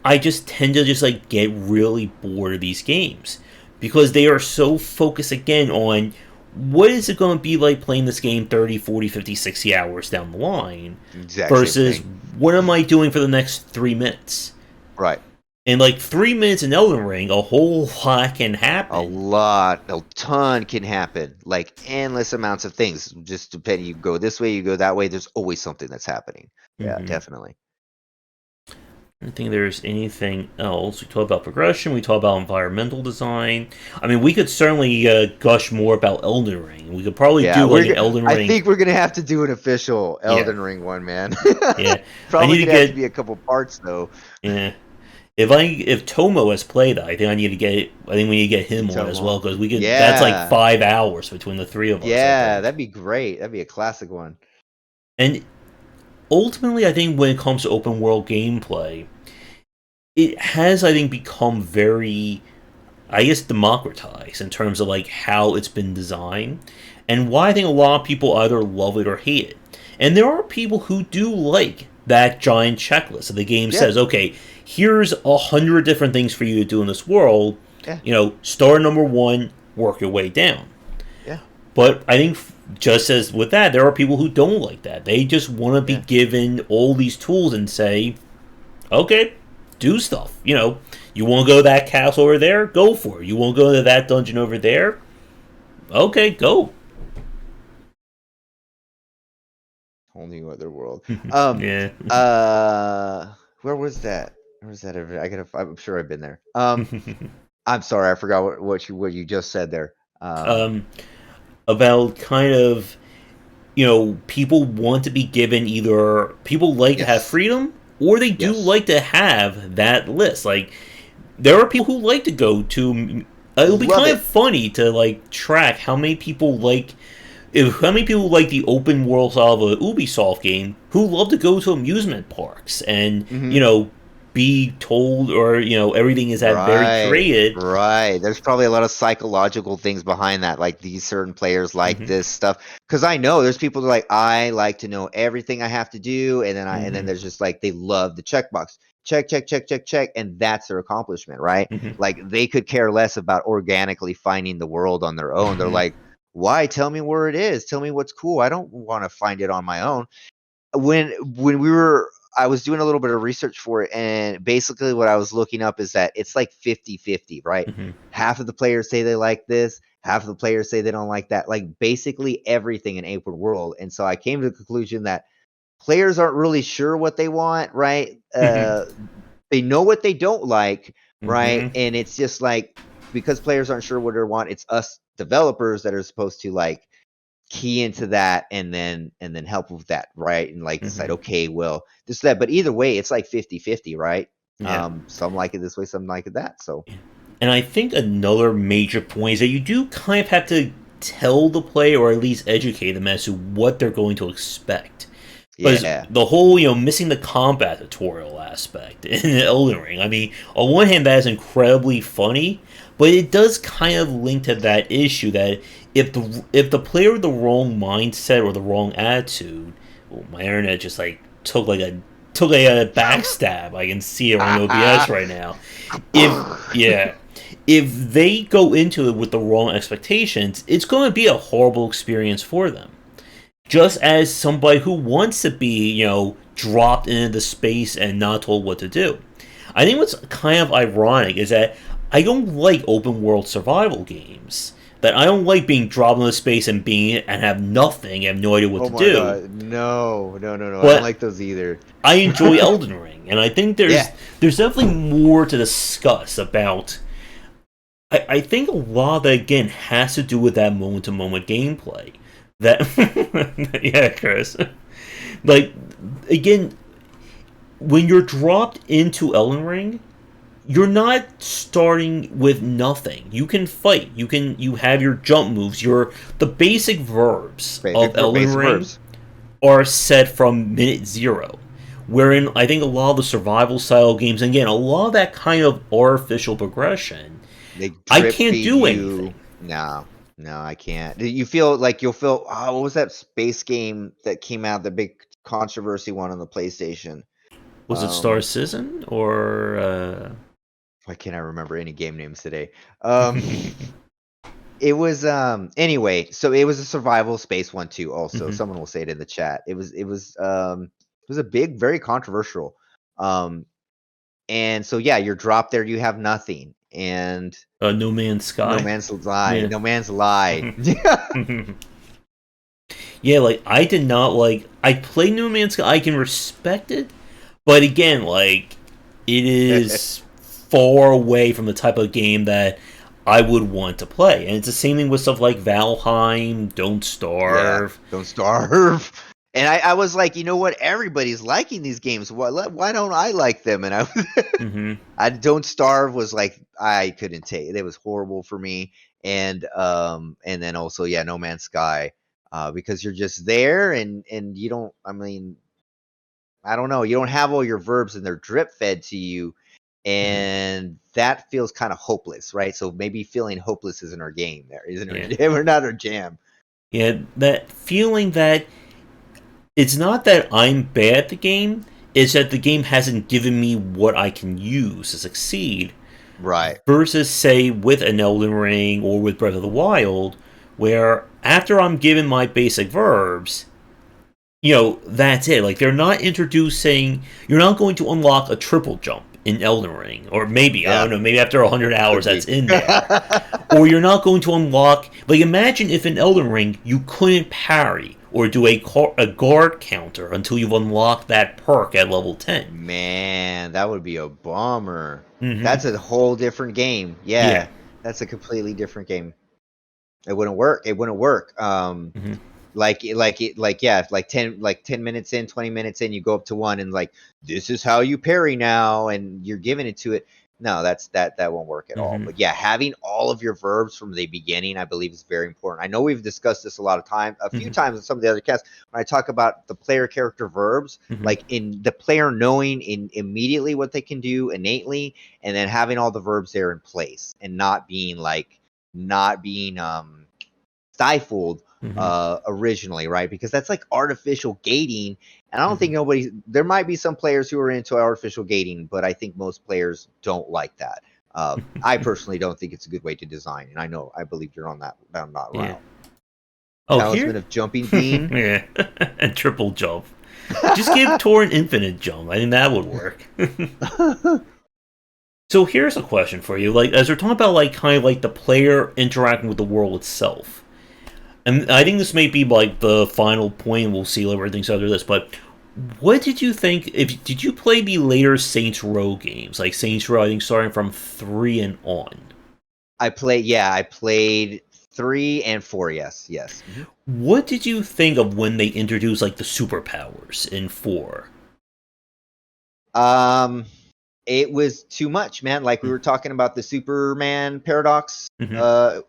I just tend to just like get really bored of these games because they are so focused again on what is it going to be like playing this game 30, 40, 50, 60 hours down the line Exact same versus thing. what am I doing for the next 3 minutes? Right. In like 3 minutes in Elden Ring, a whole lot can happen. A ton can happen. Like endless amounts of things. Just depending, you go this way, you go that way. There's always something that's happening. Yeah, Mm-hmm. definitely. I don't think there's anything else. We talked about progression. We talked about environmental design. I mean, we could certainly gush more about Elden Ring. We could probably Yeah, do like an Elden I Ring. think we're gonna have to do an official Yeah, Elden Ring one, man. yeah. I Probably need to gonna have to get. be a couple parts though. Yeah. If Tomo has played that, I think I need to get. I think we need to get him on as well Tomo. because we could. That's like Yeah. 5 hours between the three of us. I Yeah, think. that'd be great. That'd be a classic one. And ultimately, I think when it comes to open world gameplay, it has I think become very I guess democratized in terms of like how it's been designed and why I think a lot of people either love it or hate it. And there are people who do like that giant checklist. So the game Yeah, says, okay, here's 100 different things for you to do in this world. yeah, Start number one, work your way down. yeah, But I think just as with that, there are people who don't like that. They just want to be yeah. given all these tools and say, okay, do stuff. You want to go to that castle over there? Go for it. You want to go to that dungeon over there? Okay, go. Whole new other world. Um, Yeah. where was that? Where was that? I'm sure I've been there. I'm sorry, I forgot what you just said there. Um, um, about kind of, people want to be given either people like to have yes, freedom or they do yes, like to have that list. Like, there are people who like to go to. It'll be love kind of it. funny to like track how many people like how many people like the open world style of a Ubisoft game who love to go to amusement parks and Hmm. be told or everything is that very Right, curated. right. There's probably a lot of psychological things behind that, like these certain players like Hmm. this stuff. Because I know there's people that are like, I like to know everything I have to do, and then Hmm. there's just like they love the checkbox. Check, check, check, check, check, and that's their accomplishment, right? Hmm. Like they could care less about organically finding the world on their own. They're Hmm. like, why? Tell me where it is. Tell me what's cool. I don't want to find it on my own. When we were I was doing a little bit of research for it, and basically what I was looking up is that it's like 50-50, right? Hmm. Half of the players say they like this, half of the players say they don't like that, like basically everything in open world. And so I came to the conclusion that players aren't really sure what they want, right? They know what they don't like, right? Hmm. And it's just like, because players aren't sure what they want, it's us developers that are supposed to like key into that, and then help with that, right? And like decide, Hmm. okay, well, this that. But either way, it's like 50-50, right? Yeah. Some like it this way, some like it that. So And I think another major point is that you do kind of have to tell the player or at least educate them as to what they're going to expect. Because yeah, the whole, missing the combat tutorial aspect in Elden Ring, I mean, on one hand, that is incredibly funny, but it does kind of link to that issue that if the player with the wrong mindset or the wrong attitude, well, my internet just like took a backstab. I can see it on OBS right now. If yeah, if they go into it with the wrong expectations, it's going to be a horrible experience for them just as somebody who wants to be, dropped into the space and not told what to do. I think what's kind of ironic is that I don't like open world survival games. that I don't like being dropped into space and have nothing, have no idea what Oh to my do. god, no, no, no, no! I don't But like those either. I enjoy Elden Ring, and I think Yeah, there's definitely more to discuss about. I think a lot of that again has to do with that moment to moment gameplay. That yeah, Chris. Like again, when you're dropped into Elden Ring, you're not starting with nothing. You can fight. You have your jump moves. The basic verbs of Elden basic Ring verbs. are set from minute zero. Wherein I think a lot of the survival style games, and again, a lot of that kind of artificial progression, They I drip can't feed do you. anything. No, no, I can't. You feel like you'll feel. Oh, what was that space game that came out? The big controversy one on the PlayStation. Was it Star Um, Citizen or why can't I remember any game names today? Um, it was anyway. So it was a survival space one too. Also, Mhm. someone will say it in the chat. It was a big, very controversial. Um, and so yeah, you're dropped there. You have nothing, and No Man's no Sky? man's lie. Yeah. No man's lie. Yeah, like I did not like. I played No Man's Sky. I can respect it, but again, like it is far away from the type of game that I would want to play. And it's the same thing with stuff like Valheim, Don't Yeah, Starve. don't starve. And I was like, you know what? Everybody's liking these games. Why don't I like them? And Hmm. I don't starve was like I couldn't take it. It was horrible for me. And then also yeah, No Man's Sky, because you're just there and you don't. I mean, I don't know. You don't have all your verbs and they're drip fed to you, Hmm. and that feels kind of hopeless, right? So maybe feeling hopeless isn't our game. There isn't our Yeah, jam. We're not our jam. yeah. That feeling that it's not that I'm bad at the game; it's that the game hasn't given me what I can use to succeed. Right. Versus, say, with an Elden Ring or with Breath of the Wild, where after I'm given my basic verbs, that's it. Like, they're not introducing. You're not going to unlock a triple jump in Elden Ring. Or maybe, I don't Yeah. know, maybe after 100 hours Could that's be. in there. Or you're not going to unlock. Like, imagine if in Elden Ring you couldn't parry or do a guard counter until you've unlocked that perk at level 10. Man, that would be a bummer. Mm-hmm. That's a whole different game. Yeah. Yeah, that's a completely different game. It wouldn't work. It wouldn't work. Mm-hmm. Like 10 minutes in, 20 minutes in, you go up to one and like this is how you parry now, and you're giving it to it. No, that won't work at all. Mm-hmm. But yeah, having all of your verbs from the beginning, I believe, is very important. I know we've discussed this a few Mm-hmm. times in some of the other casts when I talk about the player character verbs, Mm-hmm. like in the player knowing in immediately what they can do innately, and then having all the verbs there in place and not being stifled Mm-hmm. originally, right? Because that's like artificial gating, and I don't Mm-hmm. think nobody. There might be some players who are into artificial gating, but I think most players don't like that. I personally don't think it's a good way to design, and I believe you're on that Yeah. route. Oh, Talisman here? of Jumping Bean. Yeah. And triple jump. Just give Tor an infinite jump. I think that would work. So here's a question for you. Like, as we're talking about, like, kind of like the player interacting with the world itself. And I think this may be, like, the final point. We'll see where things after this. But what did you think? Did you play the later Saints Row games? Like, Saints Row, I think, starting from 3 and on. I played 3 and 4. Yes, yes. Mhm. What did you think of when they introduced, like, the superpowers in 4? Um, it was too much, man. Like we were talking about the Superman paradox. Mm-hmm.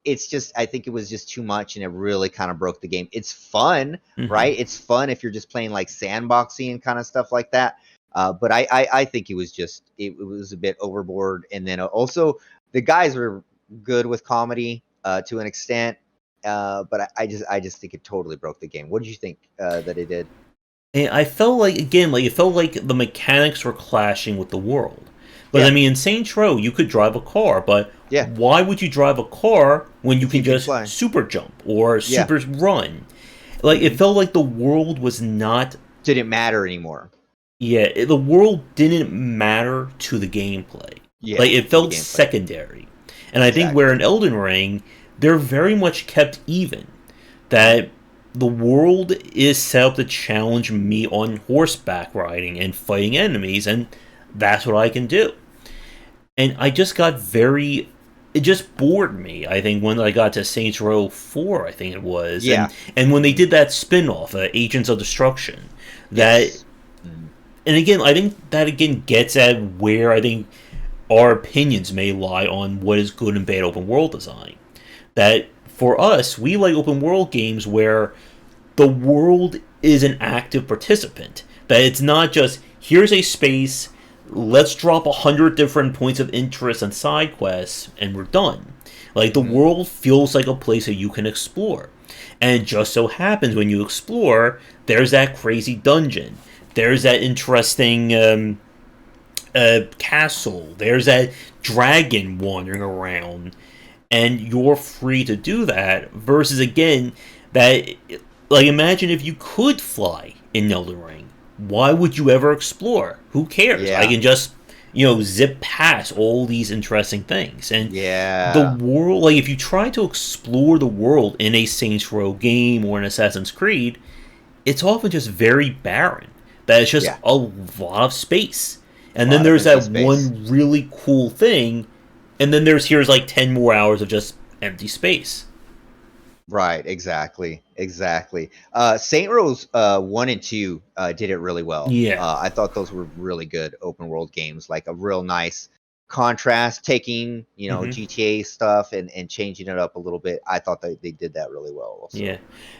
It's just I think it was just too much and it really kind of broke the game. It's fun, Mm-hmm. right? It's fun if you're just playing like sandboxing and kind of stuff like that. But I think it was a bit overboard. And then also the guys were good with comedy to an extent. But I just think it totally broke the game. What did you think that it did? And I felt like, again, like it felt like the mechanics were clashing with the world. But I Yeah, mean, in Saints Row, you could drive a car, but yeah. why would you drive a car when you If you can can just fly, super jump or yeah. super run? Like it Hmm. felt like the world was not. Didn't matter anymore. Yeah, the world didn't matter to the gameplay. Like Yeah, it to the felt gameplay. secondary. And I think where Exactly. in Elden Ring, they're very much kept even. That the world is set up to challenge me on horseback riding and fighting enemies, and that's what I can do. And I just got very. It just bored me, I think, when I got to Saints Row 4, I think it was. Yeah. And when they did that spin off, Agents of Destruction, that. Yes. Mhm. And again, I think that again gets at where I think our opinions may lie on what is good and bad open world design. That for us, we like open world games where the world is an active participant. That it's not just here's a space, let's drop 100 different points of interest and side quests, and we're done. Like the world feels like a place that you can explore. And it just so happens when you explore, there's that crazy dungeon. There's that interesting castle. There's that dragon wandering around, and you're free to do that. Versus again, that like imagine if you could fly in Elden Ring. Why would you ever explore? Who cares? I Yeah. can just zip past all these interesting things. And the Yeah. world, like if you try to explore the world in a Saints Row game or an Assassin's Creed, it's often just very barren. That it's just Yeah. a lot of space. A And then lot of there's empty that space. one really cool thing, and then here's like 10 more hours of just empty space. Right, exactly. Saint Rose 1 and 2 did it really well. Yeah. I thought those were really good open world games, like a real nice contrast, taking Hmm. GTA stuff and changing it up a little bit. I thought they did that really well. Yeah. Also, yeah,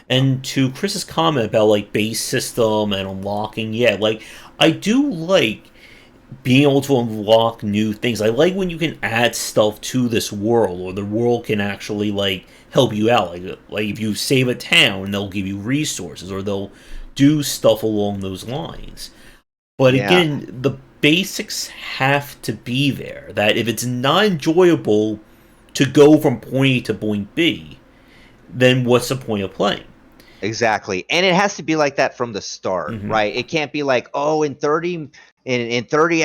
And to Chris's comment about like base system and unlocking, yeah, like I do like being able to unlock new things. I like when you can add stuff to this world, or the world can actually like help you out. Like if you save a town, they'll give you resources, or they'll do stuff along those lines. But yeah, again, the basics have to be there. That if it's not enjoyable to go from point A to point B, then what's the point of playing? exactly. And it has to be like that from the start, Hmm. right? It can't be like, oh, in 30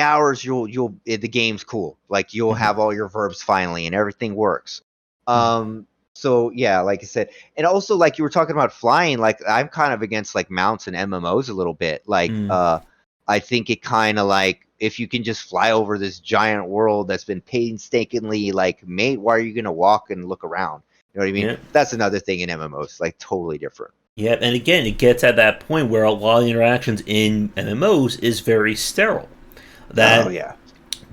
hours the game's cool. Like you'll Hmm. have all your verbs finally and everything works. Hmm. So yeah, like I said, and also like you were talking about flying, like I'm kind of against like mounts and MMOs a little bit. Like Mm. I think it kind of like if you can just fly over this giant world that's been painstakingly like made, why are you gonna walk and look around? You know what I mean? Yeah. That's another thing in MMOs, like totally different. Yeah, and again, it gets at that point where a lot of interactions in MMOs is very sterile. Oh That yeah.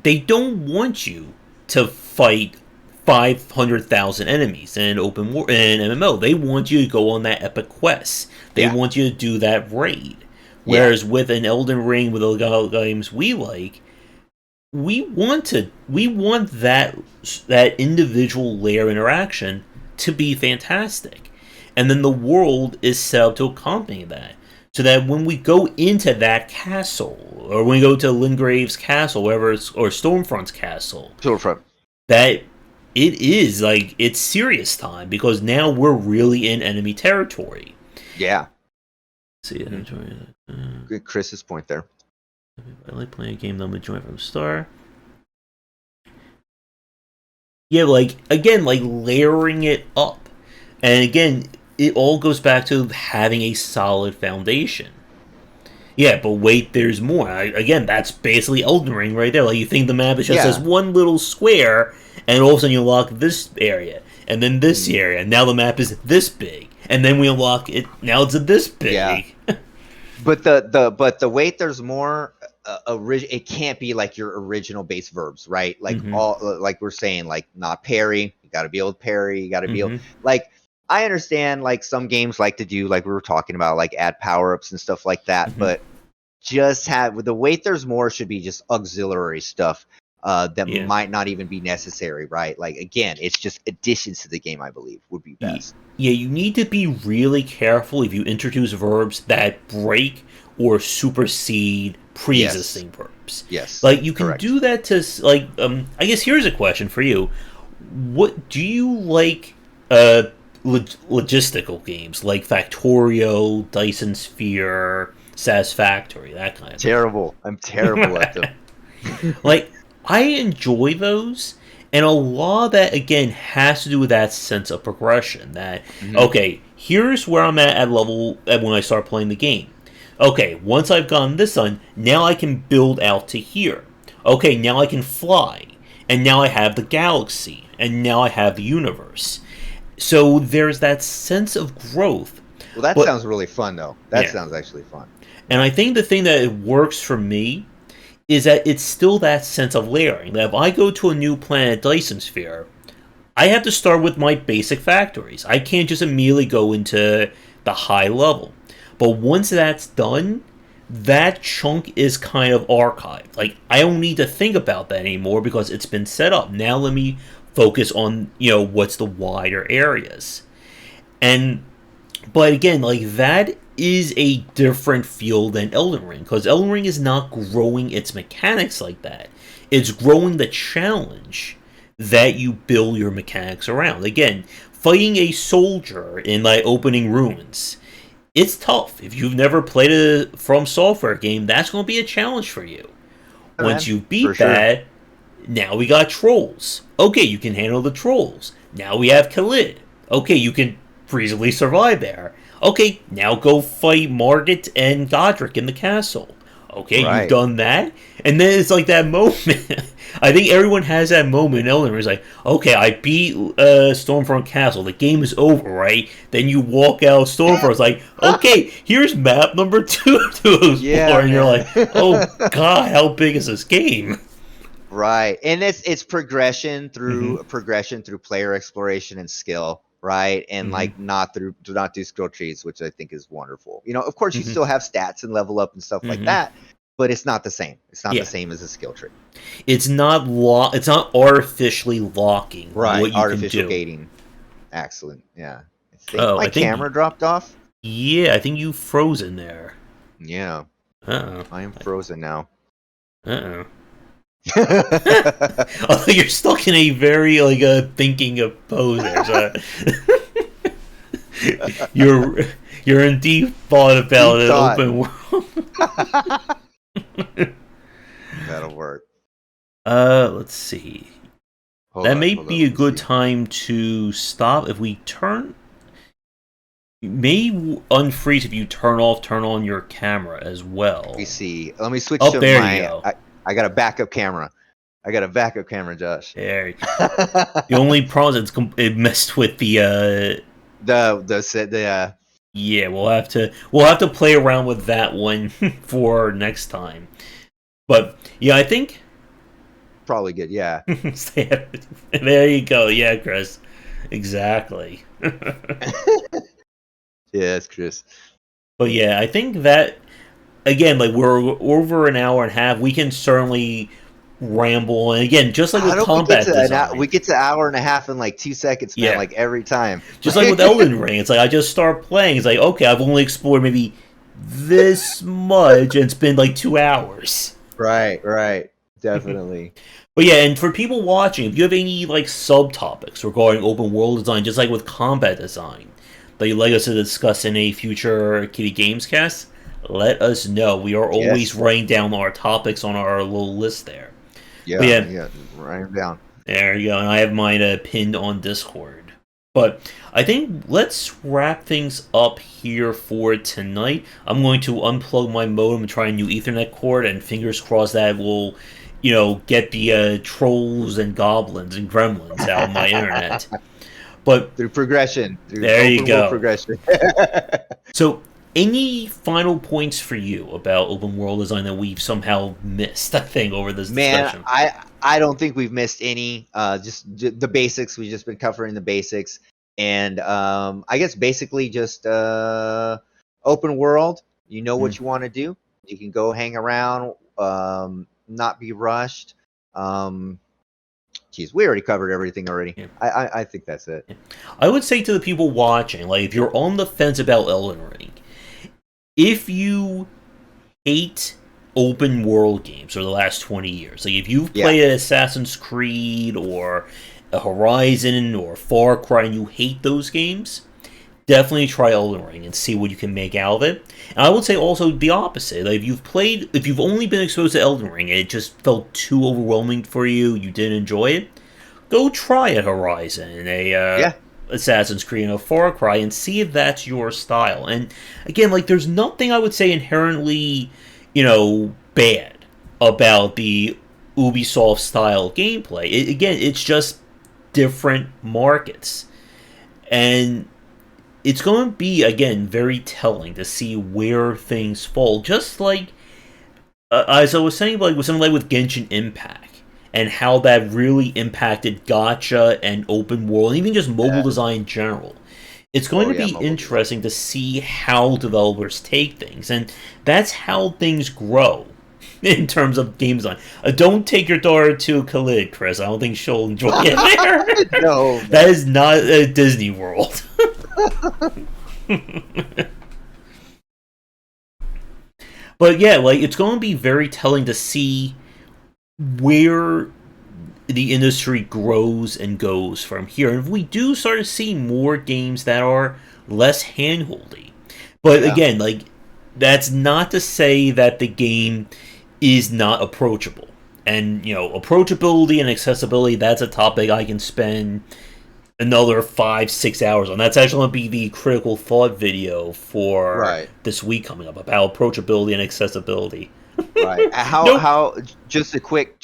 they don't want you to fight 500,000 enemies in in MMO. They want you to go on that epic quest. They Yeah. want you to do that raid. Yeah. Whereas with an Elden Ring, with the games we like, we want that individual layer interaction to be fantastic, and then the world is set up to accompany that, so that when we go into that castle, or when we go to Lingrave's castle, wherever it's, or Stormfront's castle, Storefront. that it is like it's serious time, because now we're really in enemy territory. Yeah. See, Mhm. enjoy. Good Chris's point there. I like playing a game that I'm enjoying from the start. Yeah, like again, like layering it up, and again, it all goes back to having a solid foundation. Yeah, but wait, there's more. Again, that's basically Elden Ring right there. Like you think the map is just this Yeah. one little square, and all of a sudden you unlock this area, and then this Mm. area. Now the map is this big, and then we unlock it. Now it's this Yeah. big. But the wait there's more it can't be like your original base verbs, right? Like Hmm. all like we're saying, like not parry, you got to be able to parry, you got to be able Hmm. like I understand like some games like to do like we were talking about like add power-ups and stuff like that, Hmm. but just have the wait there's more should be just auxiliary stuff that Yeah. might not even be necessary, right? Like again, it's just additions to the game, I believe would be best. Yeah, you need to be really careful if you introduce verbs that break or supersede Yes. pre-existing verbs. Yes. Like you can Correct. do that to like I guess here's a question for you. What do you like logistical games like Factorio, Dyson Sphere, Satisfactory, that kind of thing? Terrible. I'm terrible at them. Like I enjoy those, And a lot of that, again, has to do with that sense of progression. That, Hmm. okay, here's where I'm at level when I start playing the game. Okay, once I've gotten this done, now I can build out to here. Okay, now I can fly. And now I have the galaxy. And now I have the universe. So there's that sense of growth. Well, that But, sounds really fun, though. That yeah. sounds actually fun. And I think the thing that works for me is that it's still that sense of layering. That if I go to a new planet Dyson Sphere, I have to start with my basic factories. I can't just immediately go into the high level. But once that's done, that chunk is kind of archived. Like, I don't need to think about that anymore because it's been set up. Now let me focus on, what's the wider areas. And but again, like, that is a different feel than Elden Ring, because Elden Ring is not growing its mechanics like that. It's growing the challenge that you build your mechanics around. Again, fighting a soldier in like opening ruins, it's tough. If you've never played a From Software game, that's going to be a challenge for you. Yeah, Once man, you for beat sure. that, now we got trolls. Okay, you can handle the trolls. Now we have Khalid. Okay, you can easily survive there. Okay, now go fight Margit and Godric in the castle. Okay, you've Right. done that. And then it's like that moment. I think everyone has that moment in Elden Ring. It's like, okay, I beat Stormfront Castle. The game is over, right? Then you walk out of Stormfront. It's like, okay, here's map number 2 to explore. Yeah, And you're man. like, oh, God, how big is this game? Right. And it's Mm-hmm. progression through player exploration and skill, right? And Mm-hmm. like not through do not do skill trees, which I think is wonderful. Of course you Mm-hmm. still have stats and level up and stuff like Mm-hmm. that, but it's not the same. It's not the Yeah, same as a skill tree. it's not artificially locking Right. what you can Artificial do. gating. Excellent. Yeah. I think Oh, my I think camera dropped off. I think you froze in there. Yeah. Uh I am oh. frozen now. Uh oh. Oh, you're stuck in a very like thinking of pose there. So you're you're in deep thought about Deep an thought. open world. That'll work. Let's see. Hold That on, may hold on. be a Let me good see. time to stop if we turn. May unfreeze if you turn on your camera as Let me well. see. Let me switch Oh, to there you my. go. I got a backup camera. I got a backup camera, Josh. There. The only problem is it messed with the. The Yeah, we'll have to play around with that one for next time. But yeah, I think. probably good. Yeah. There you go. Yeah, Chris. Exactly. Yes, Chris. But yeah, I think that again, like we're over an hour and a half. We can certainly ramble, and again, just like How with do we get combat to we design, get to hour and a half in like 2 seconds, man? yeah, Like every time. just like with Elden Ring, it's like I just start playing. It's like okay, I've only explored maybe this much, and it's been like 2 hours. Right. Right. Definitely. But yeah, and for people watching, if you have any like subtopics regarding open world design, just like with combat design, that you'd like us to discuss in a future Kitty Games cast, let us know. We are always Yes. writing down our topics on our little list there. But Yeah. yeah, Yeah. Write 'em down. there you go. And I have mine pinned on Discord. But I think let's wrap things up here for tonight. I'm going to unplug my modem and try a new Ethernet cord, and fingers crossed that will, get the trolls and goblins and gremlins out of my internet. But Through progression, through there you open world go. progression. So, any final points for you about open world design that we've somehow missed, I think, over this Man, discussion? I don't think we've missed any. The basics. We've just been covering the basics, and I guess basically just open world. You know Mm. what you want to do. You can go hang around, not be rushed. Um, Geez, we already covered everything already. Yeah. I think that's it. I would say to the people watching, like, if you're on the fence about Elden Ring, if you hate open world games for the last 20 years, like if you've Yeah. played Assassin's Creed or a Horizon or Far Cry and you hate those games, definitely try Elden Ring and see what you can make out of it. And I would say also the opposite. Like if you've only been exposed to Elden Ring and it just felt too overwhelming for you, you didn't enjoy it, go try a Horizon, Yeah. Assassin's Creed, and a Far Cry, and see if that's your style. And again, like, there's nothing I would say inherently, bad about the Ubisoft style gameplay. Again, it's just different markets, and it's going to be, again, very telling to see where things fall. Just like, as I was saying, like with something like with Genshin Impact, and how that really impacted gacha and open world, and even just mobile Yeah. design in general. It's going Oh to yeah, be mobile design. interesting to see how developers take things, and that's how things grow in terms of game design. Don't take your daughter to Khalid, Chris. I don't think she'll enjoy it there. No, That no. is not a Disney World. But yeah, like, it's going to be very telling to see where the industry grows and goes from here. And if we do start to see more games that are less handholdy, but Yeah. again, like, that's not to say that the game is not approachable. And approachability and accessibility, that's a topic I can spend another 5-6 hours on. That's actually going to be the critical thought video for Right. this week coming up about approachability and accessibility. Right. Nope. Just a quick,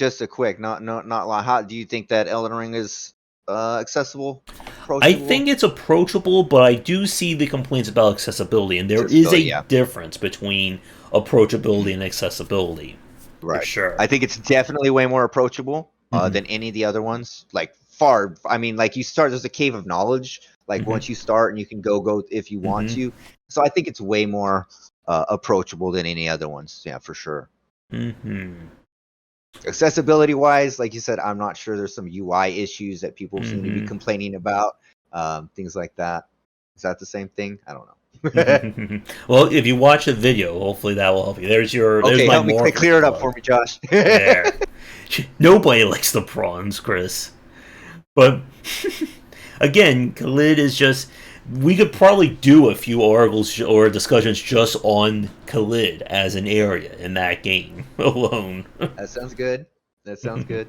not long. How do you think that Elden Ring is accessible, I approachable? think it's approachable, but I do see the complaints about accessibility, and there is Accessibility, a yeah. difference between approachability and accessibility, for Right. sure. I think it's definitely way more approachable Hmm. than any of the other ones. Like far, I mean, like you start, there's a cave of knowledge. Like Hmm. once you start, and you can go if you want Hmm. to. So I think it's way more approachable than any other ones. Yeah, for sure. Hmm. Accessibility wise, like you said, I'm not sure. There's some UI issues that people seem to be Hmm. complaining about. Things like that. Is that the same thing? I don't know. Hmm. Well, if you watch the video, hopefully that will help you. There's Okay, my help me marketing clear it up plug. for me, Josh. There. Nobody likes the prawns, Chris. But again, Khalid is just. We could probably do a few articles or discussions just on Khalid as an area in that game alone. That sounds good. That sounds good.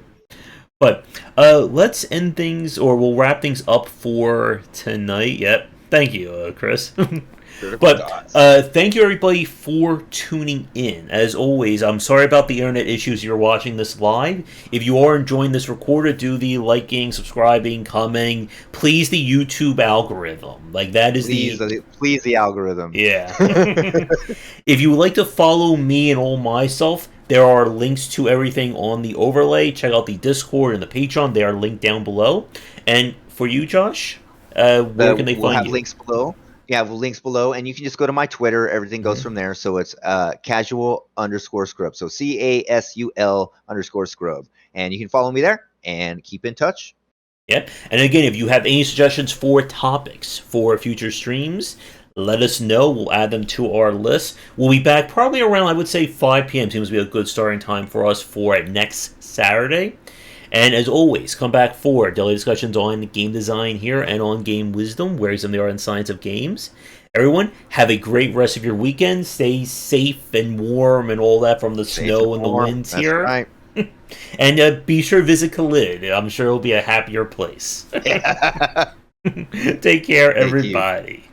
But let's end things, or we'll wrap things up for tonight. Yep. Thank you, Chris. Critical But thoughts. thank you, everybody, for tuning in. As always, I'm sorry about the internet issues. You're watching this live. If you are enjoying this recorded, do the liking, subscribing, commenting. Please, the YouTube algorithm. Like, that is Please, the. please, the algorithm. Yeah. If you would like to follow me and all myself, there are links to everything on the overlay. Check out the Discord and the Patreon. They are linked down below. And for you, Josh, where can they We'll find have you? links below. Yeah, we'll links below, and you can just go to my Twitter. Everything goes Mm-hmm. from there. So it's casual_scrub. So CASUL_scrub, and you can follow me there and keep in touch. Yep. And again, if you have any suggestions for topics for future streams, let us know. We'll add them to our list. We'll be back probably around, I would say, 5 p.m. Seems to be a good starting time for us for next Saturday. And as always, come back for daily discussions on game design here and on game wisdom, where some of the art and science of games. Everyone, have a great rest of your weekend. Stay safe and warm and all that from the Safe and snow and the warm. winds That's here. right. And be sure to visit Khalid. I'm sure it'll be a happier place. Take care, Thank you. everybody.